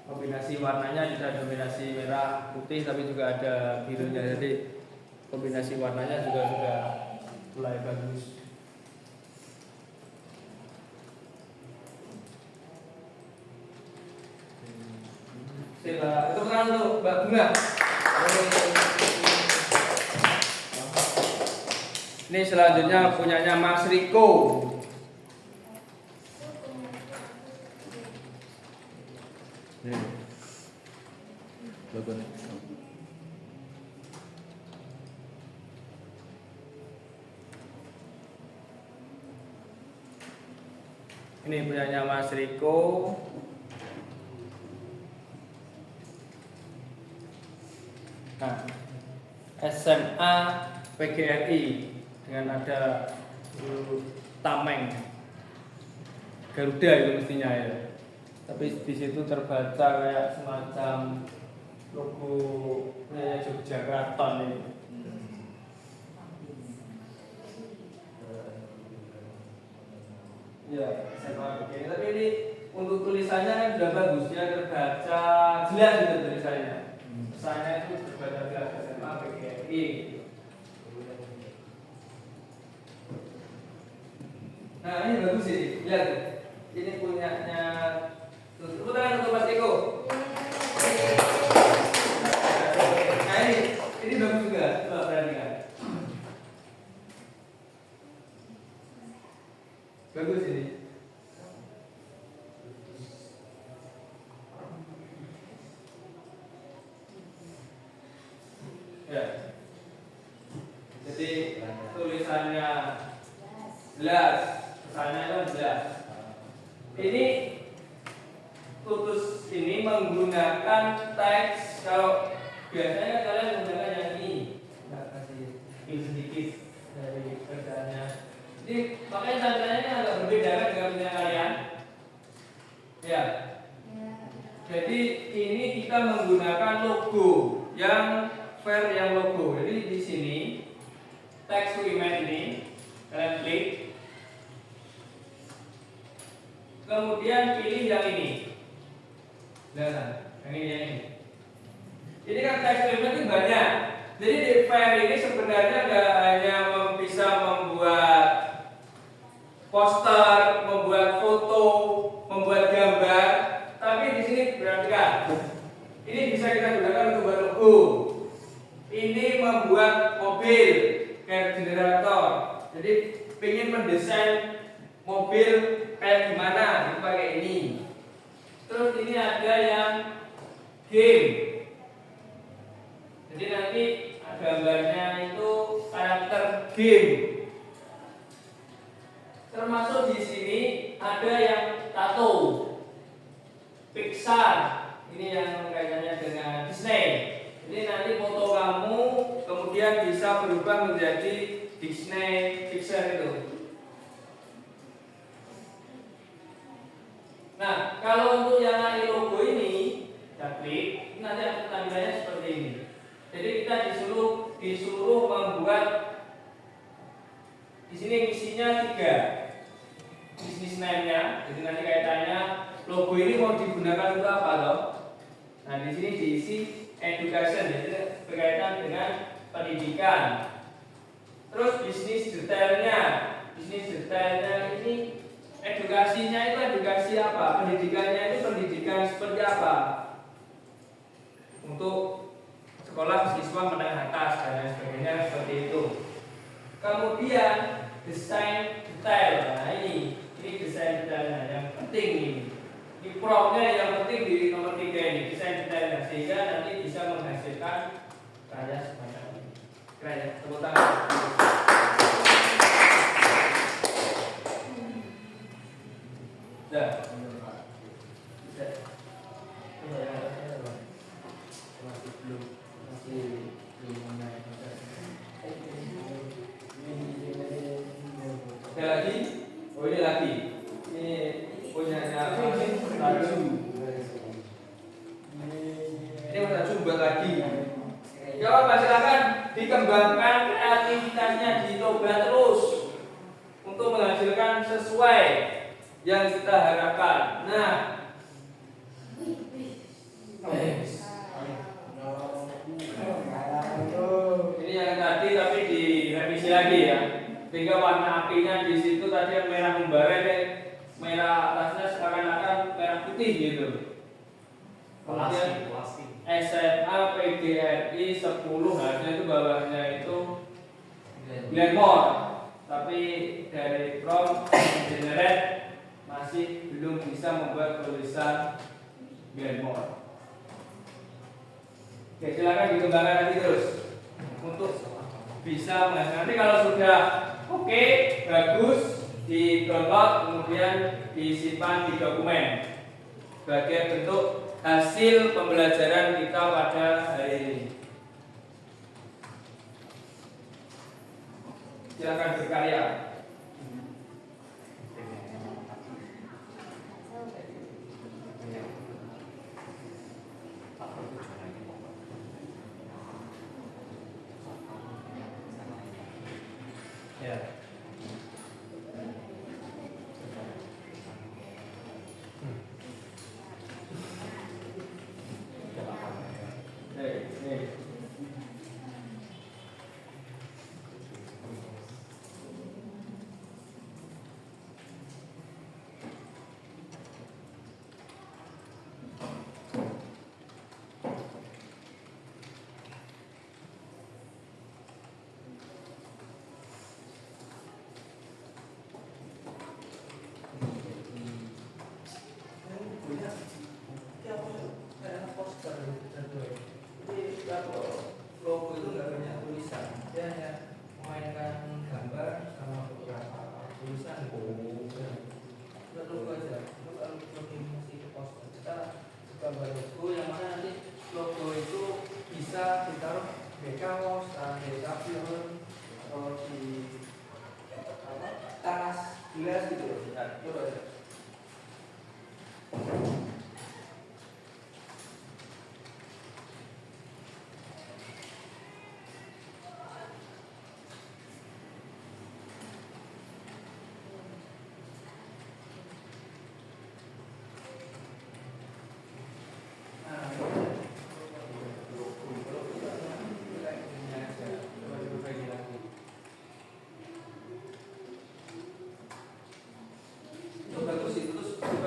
Kombinasi warnanya juga dominasi merah putih tapi juga ada birunya, jadi kombinasi warnanya juga sudah mulai bagus. Sila, tepuk tangan untuk Mbak Bunga. Ini selanjutnya punyanya Mas Riko. Logo nih. Ini punyanya Mas Riko. Nah, SMA PGRI dengan ada tameng Garuda itu mestinya ya. Tapi di situ terbaca kayak semacam logo Yogyakarta ini. Ya, SMA PGRI. Tapi ini untuk tulisannya kan sudah bagus, dia terbaca jelas gitu tulisannya. Pesannya itu terbaca jelas SMA PGRI. Nah ini bagus sih, lihat ini punyanya. Tepuk tangan untuk Mas Eko. Nah ini bagus juga, coba perhatikan. Bagus ini. Ya. Jadi tulisannya jelas, pesannya itu jelas. Ini tutus ini menggunakan teks. Kalau biasanya kalian menggunakan yang ini, nggak kasih sedikit dari kerjanya. Jadi makanya tantangannya ini agak berbeda kan dengan punya kalian. Ya. Jadi ini kita menggunakan logo yang fair yang logo. Jadi di sini teks to image ini kalian klik. Kemudian pilih yang ini. Nah, yang ini. Ini kan teks to image itu banyak. Jadi di file ini sebenarnya nggak hanya bisa membuat poster, membuat foto, membuat gambar, tapi di sini perhatikan. Ini bisa kita gunakan untuk membuat logo. Ini membuat mobil kayak generator. Jadi pengen mendesain mobil kayak gimana, kita pakai ini. Terus ini ada yang game. Jadi nanti gambarnya itu karakter game. Termasuk di sini ada yang tato, Pixar. Ini yang kaitannya dengan Disney. Jadi nanti foto kamu kemudian bisa berubah menjadi Disney Pixar itu. Nah, kalau untuk yang logo ini, kita klik, nanti tampilannya seperti ini. Jadi kita disuruh membuat di sini misinya 3. Bisnis name-nya, jadi nanti kaitannya logo ini mau digunakan untuk apa loh? Nah, di sini diisi education, jadi berkaitan dengan pendidikan. Terus bisnis detailnya ini edukasinya itu edukasi apa? Pendidikannya itu pendidikan seperti apa? Untuk sekolah siswa menengah atas dan lain sebagainya seperti itu. Kemudian desain detail. Nah ini desain detailnya yang penting ini. Ini promnya yang penting di nomor 3 ini, desain detailnya, sehingga nanti bisa menghasilkan karya semacam ini. Keren ya, tepuk tangan. Sudah. Ada lagi? Oh ini lagi. Ini punyanya Raju. Ini Raju buat lagi. Ya Pak, silakan dikembangkan kreativitasnya, dicoba terus untuk menghasilkan sesuai yang kita harapkan. Nah, ini yang tadi tapi direvisi lagi ya. Sehingga warna apinya di situ tadi yang merah membara, merah atasnya seakan-akan merah putih gitu. Kemudian SMA PGRI 10 harusnya itu bawahnya itu Glenmore, tapi dari Prom Generate masih belum bisa membuat tulisan Glenmore. Oke, silakan dikembangkan lagi terus untuk bisa menghasilkan. Nanti kalau sudah oke, bagus, di download kemudian disimpan di dokumen sebagai bentuk hasil pembelajaran kita pada hari ini. Silakan berkarya. Ya. Logo itu nggak banyak tulisan, dia hanya memainkan gambar sama beberapa tulisan. Logo aja. Kalau masih poster, kita gambar logo yang mana nanti logo itu bisa ditaruh di kaos, di tabloid, atau di tas, gelas gitu. Nah, coba aja.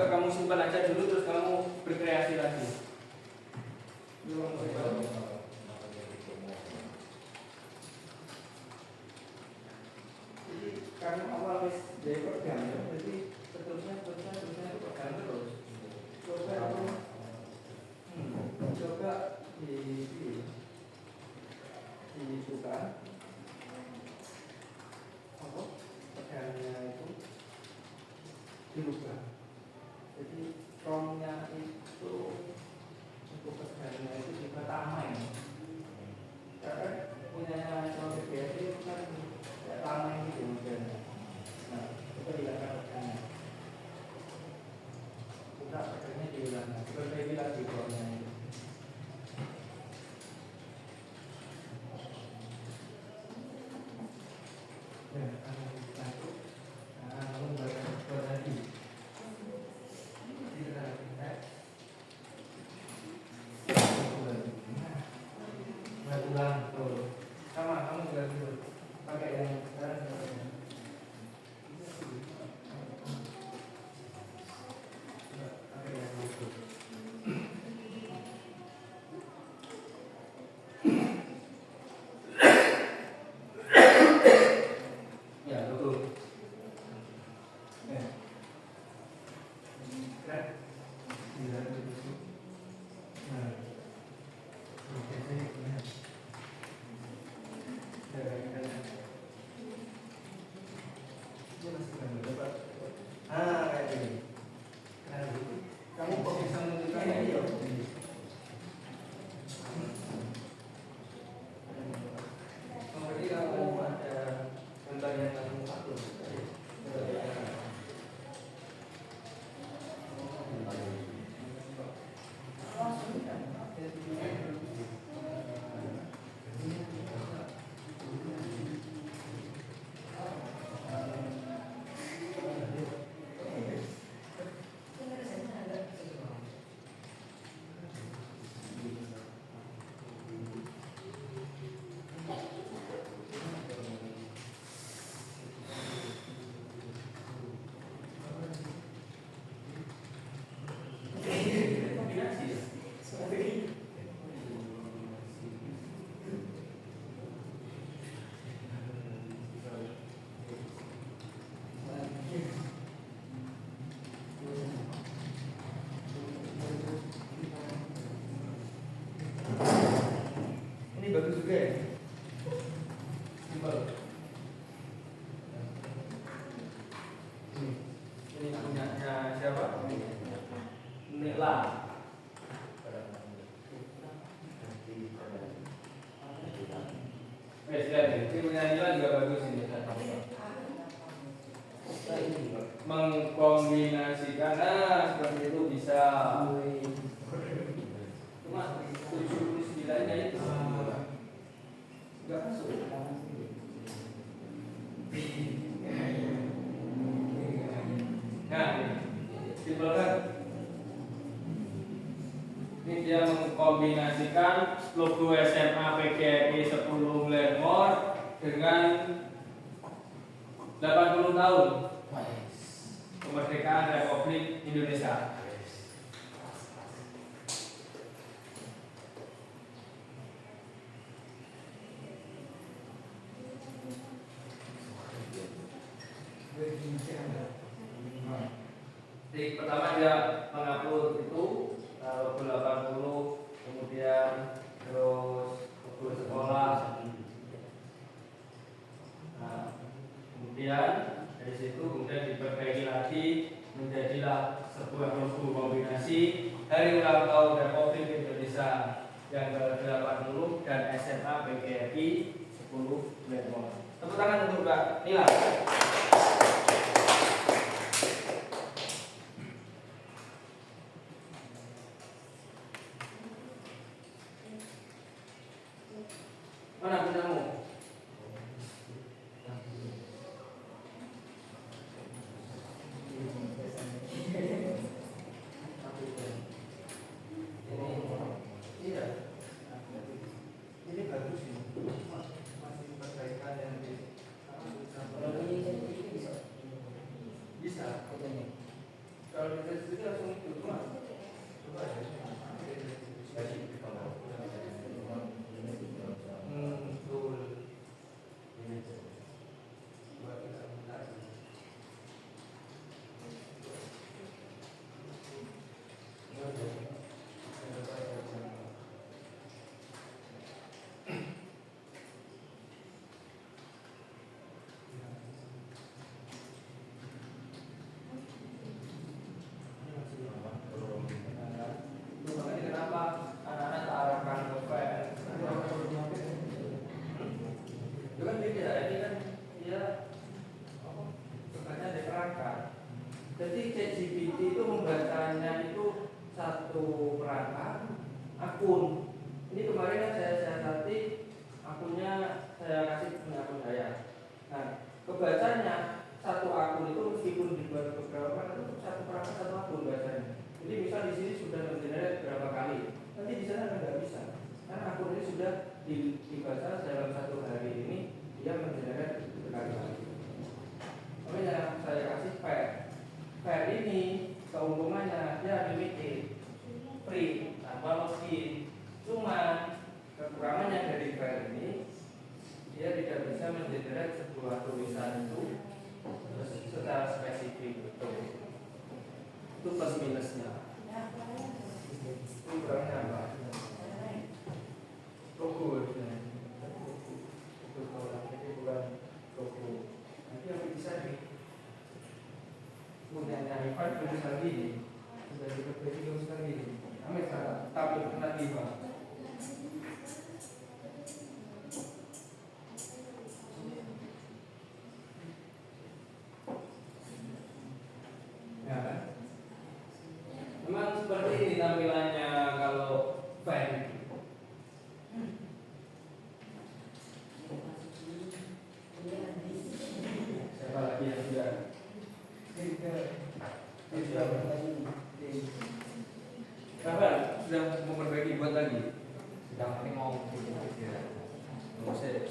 Kamu simpan aja dulu, terus kamu berkreasi lagi. Jadi karena awal wis dari program ya, jadi seterusnya program terus. Coba dibuka apa programnya itu dibuka. Jadi promnya itu untuk kerjanya itu juga tameng. Karena punya prom PGRI itu kan tameng gitu modelnya. Nah, itu dilihatkan kerjanya. Kita kerjanya diulang, diperbaiki lagi promnya itu. Ya, nah, kamu buat lagi. ulang tuh. Sama kamu juga gitu. Pakai yang sekarang. Pakai yang itu. Ya betul. Kayak gini. Kamu kok bisa menentukannya dia? Berarti kamu ada gambar yang kamu pakai. Ini bagus juga ya. Simpel. Ini punyanya siapa? Nela. Lihat nih, ini punya Nela juga bagus ini. Mengkombinasikan, seperti itu bisa. Cuma 79-nya itu nggak masuk. Nah, simpel kan? Ini dia mengkombinasikan logo SMA PGRI 10 Glenmore dengan 80 tahun kemerdekaan Republik Indonesia. Jadi pertama dia mengupload itu logo 80, kemudian terus logo sekolah. Nah, kemudian dari situ kemudian diperbaiki lagi menjadilah sebuah logo kombinasi hari ulang tahun Republik Indonesia yang ke-80 dan SMA PGRI 10 Glenmore. Tepuk tangan untuk Mbak Nila. Mana punyamu? Ini bagus ini. Masih perbaikan yang bisa. Kalau kita sendiri langsung itu cuma coba ya. Jadi ChatGPT itu membacanya itu satu perangkat akun. Ini kemarin kan saya siasati akunnya, saya kasih punya akun saya. Nah, kebacanya satu akun itu meskipun dibuat beberapa perangkat itu satu perangkat satu akun bacanya. Jadi misal di sini sudah mengenerate berapa kali, nanti di sana nggak bisa, karena akun ini sudah sudah dibaca dalam satu hari ini dia mengenerate berkali-kali. Makanya saya kasih file ini keuntungannya dia unlimited, free, tanpa login. Cuma kekurangannya dari file ini dia tidak bisa mengenerate sebuah tulisan itu secara spesifik. Itu plus minusnya. Itu kurangnya apa? Logo. Itu kalau ini bukan logo. Nanti yang bisa nih. Kemudian yang file tulis lagi ini sudah diperbaiki tulis lagi ini. Kami salah tabel lagi Pak. Ya kan? Memang seperti ini tampilannya kalau file. Siapa lagi yang sudah? Rafael sudah memperbaiki buat lagi. Sedang ini mau bikin Saya.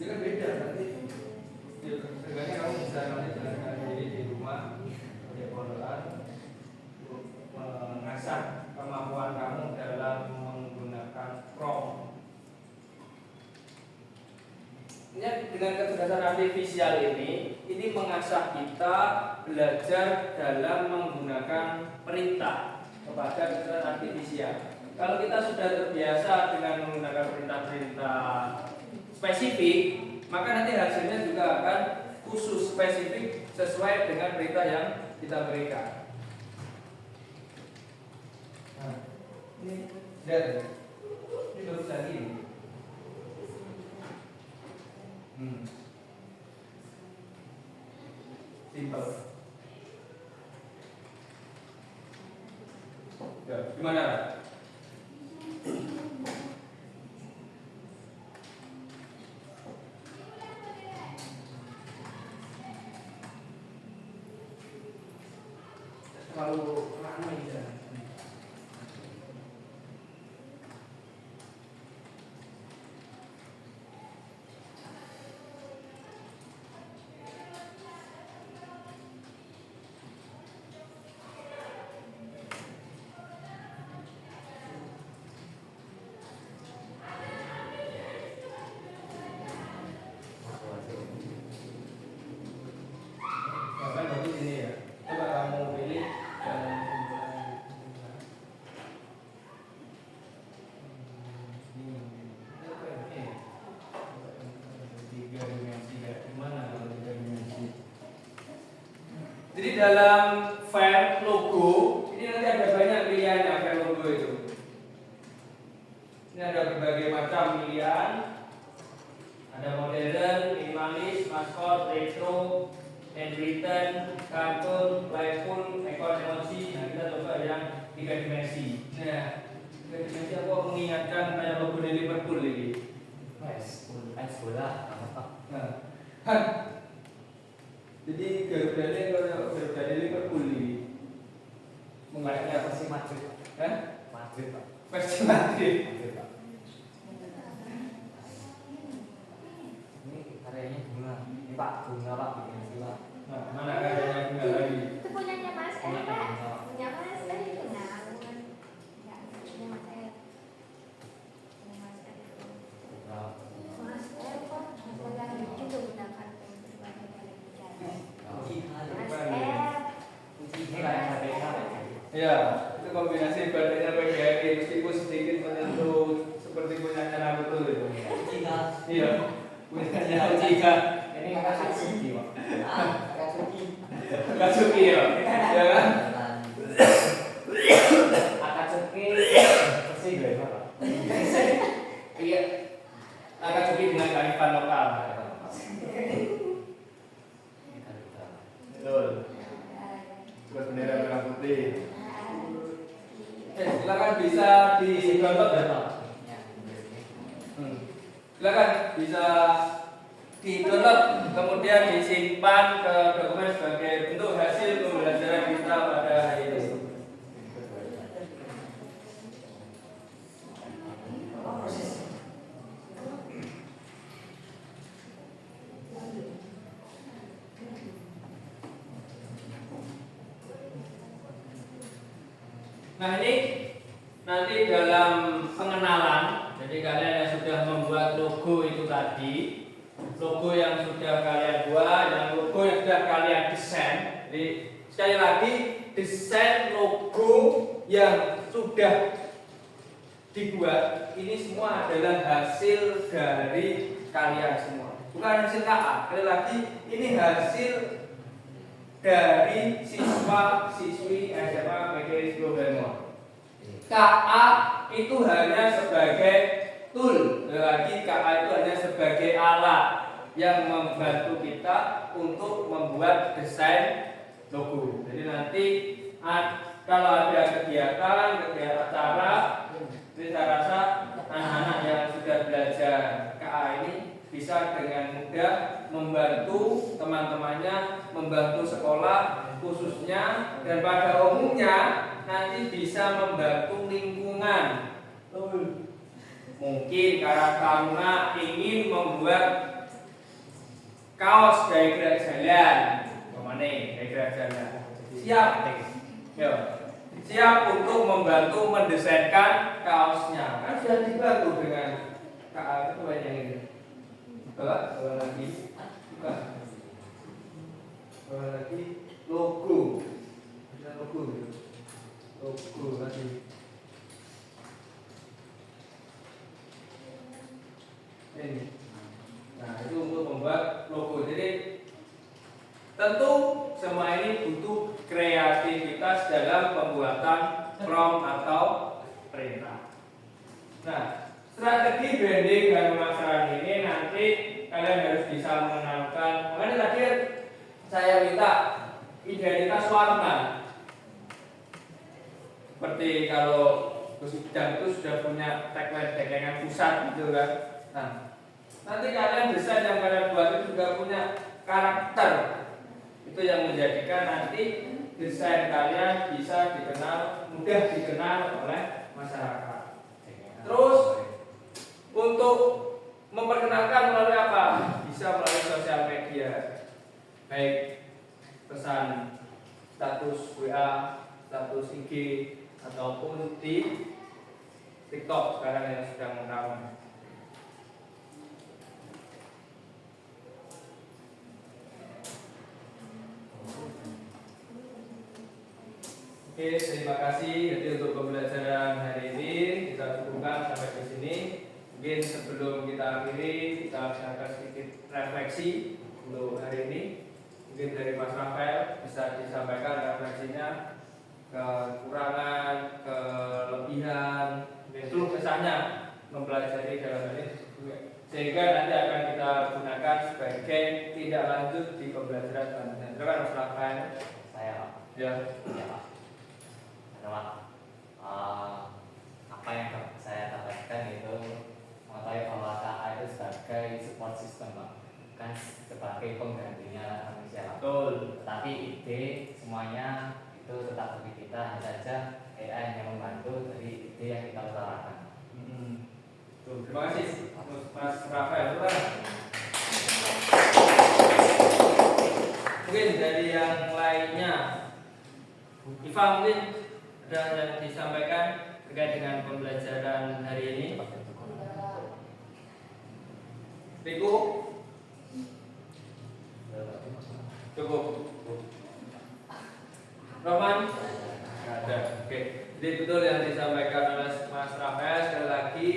Dia kan beda nanti. Ya, sebenarnya kamu bisa nanti jalankan diri di rumah, di pondok untuk mengasah kemampuan kamu dalam menggunakan prompt. Dengan kecerdasan artifisial ini mengasah kita belajar dalam menggunakan perintah kepada kecerdasan artifisial. Kalau kita sudah terbiasa dengan menggunakan perintah-perintah spesifik, maka nanti hasilnya juga akan khusus spesifik sesuai dengan perintah yang kita berikan. Nah, ini lihat, ini bagus lagi. Simple. Ya, gimana? Terlalu ramai ya. Bahkan bagus ini ya. Coba kamu pilih dalam tiga dimensi ya. Gimana kalau tiga dimensi? Jadi dalam file logo ini nanti ada banyak pilihannya file logo itu. Ini ada berbagai macam pilihan. Ada modern, minimalis, maskot, retro, handwritten, kartun, playful, ekor emosi. Nah, kita coba yang tiga dimensi. Nah, tiga dimensi aku mengingatkan kayak logo di Liverpool ini. es bola. Nah, jadi Garuda ini kalau Garuda di Liverpool ini mengingatnya apa sih? Madrid. Madrid Pak. Versi Madrid. Madrid Pak. Ini karya Adanya bunga. Ini Pak, bunga Pak bikin istilah. Nah, mana adanya bunga lagi? Itu punyanya Mas Punya Pak. bunga. Punya Mas itu nah, bukan enggak punya Mas punya Mas itu. Bunga. Mas kok yang itu gunakan untuk berbagai kali bicara. Mas Ini kayak HPK ya. Ya, itu kombinasi baterainya PGRI meskipun sedikit menyentuh seperti punyanya Naruto itu. Iya, punyanya Uchiha. Ini Akatsuki Pak. Katsuki ya, ya kan? Akatsuki persis gue Pak. Iya, Akatsuki dengan kearifan lokal. Betul. Terus bendera merah putih. Silakan bisa di-download ya Pak. Silakan bisa di-download kemudian disimpan ke dokumen sebagai bentuk hasil pembelajaran kita pada hari ini. Nah ini nanti dalam pengenalan, jadi kalian yang sudah membuat logo itu tadi, logo yang sudah kalian buat, yang logo yang sudah kalian desain. Jadi sekali lagi desain logo yang sudah dibuat ini semua adalah hasil dari kalian semua, bukan hasil KA. Sekali lagi ini hasil dari siswa-siswi SMA PGRI Bemo. KA itu hanya sebagai tool, lagi KA itu hanya sebagai alat yang membantu kita untuk membuat desain logo. Jadi nanti kalau ada kegiatan acara, jadi saya rasa anak-anak yang sudah belajar KA ini bisa dengan mudah membantu teman-temannya, membantu sekolah khususnya, dan pada umumnya nanti bisa membantu lingkungan. Mungkin karena Taruna ingin membuat kaos daerah jalan, kemana daerah jalan, siap, ya, siap untuk membantu mendesainkan kaosnya. Kan sudah dibantu dengan KA itu banyak ini. Bawa lagi, bawa lagi logo, logo lagi. Ini. Nah itu untuk membuat logo. Jadi tentu semua ini butuh kreativitas dalam pembuatan prompt atau perintah. Nah, strategi branding dan pemasaran ini nanti kalian harus bisa mengenalkan. Makanya tadi saya minta identitas warna. Seperti kalau Gus Ujang itu sudah punya tagline pusat gitu kan. Nah, nanti kalian desain yang kalian buat itu juga punya karakter. Itu yang menjadikan nanti desain kalian bisa mudah dikenal oleh masyarakat. Terus untuk memperkenalkan melalui apa? Bisa melalui sosial media, baik pesan status WA, status IG, ataupun di TikTok sekarang yang sedang ramai. Oke, terima kasih. Jadi untuk pembelajaran hari ini kita cukupkan sampai di sini. Mungkin sebelum kita akhiri, kita akan sedikit refleksi untuk hari ini. Mungkin dari Mas Rafael bisa disampaikan refleksinya, kekurangan, kelebihan, itu kesannya mempelajari dalam ini, sehingga nanti akan kita gunakan sebagai tindak lanjut di pembelajaran selanjutnya. Silakan Mas Rafael. Saya Pak. Ya. Ya Pak. Pak, apa yang saya dapatkan itu mengetahui bahwa KA itu sebagai support system Pak, bukan sebagai penggantinya manusia Pak. Betul. Tetapi ide semuanya itu tetap bagi kita, hanya saja AI yang membantu dari ide yang kita utarakan. Terima kasih Mas Rafael. Iva mungkin ada yang disampaikan terkait dengan pembelajaran hari ini. Riko? Cukup. Roman? Nggak ada. Oke. Jadi betul yang disampaikan oleh Mas Rafael, sekali lagi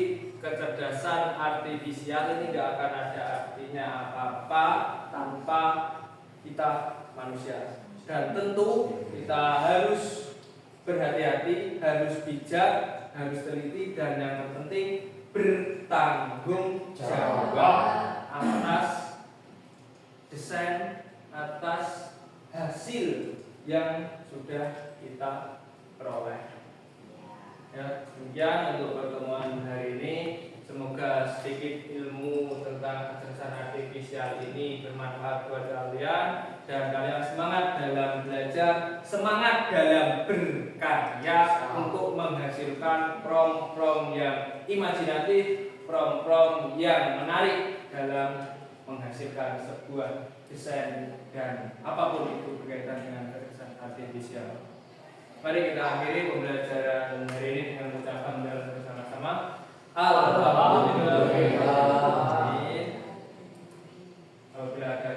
kecerdasan artifisial ini tidak akan ada artinya apa-apa tanpa kita manusia. Dan tentu kita harus berhati-hati, harus bijak, harus teliti, dan yang terpenting bertanggung jawab atas desain, atas hasil yang sudah kita peroleh. Ya, demikian untuk pertemuan hari ini. Semoga sedikit ilmu tentang kecerdasan artifisial ini bermanfaat buat kalian dan kalian semangat dalam belajar, semangat dalam berkarya untuk menghasilkan prom-prom yang imajinatif, prom-prom yang menarik dalam menghasilkan sebuah desain dan apapun itu berkaitan dengan kecerdasan artifisial. Mari kita akhiri pembelajaran hari ini dengan mengucapkan bersama-sama. Alhamdulillah. Apabila ada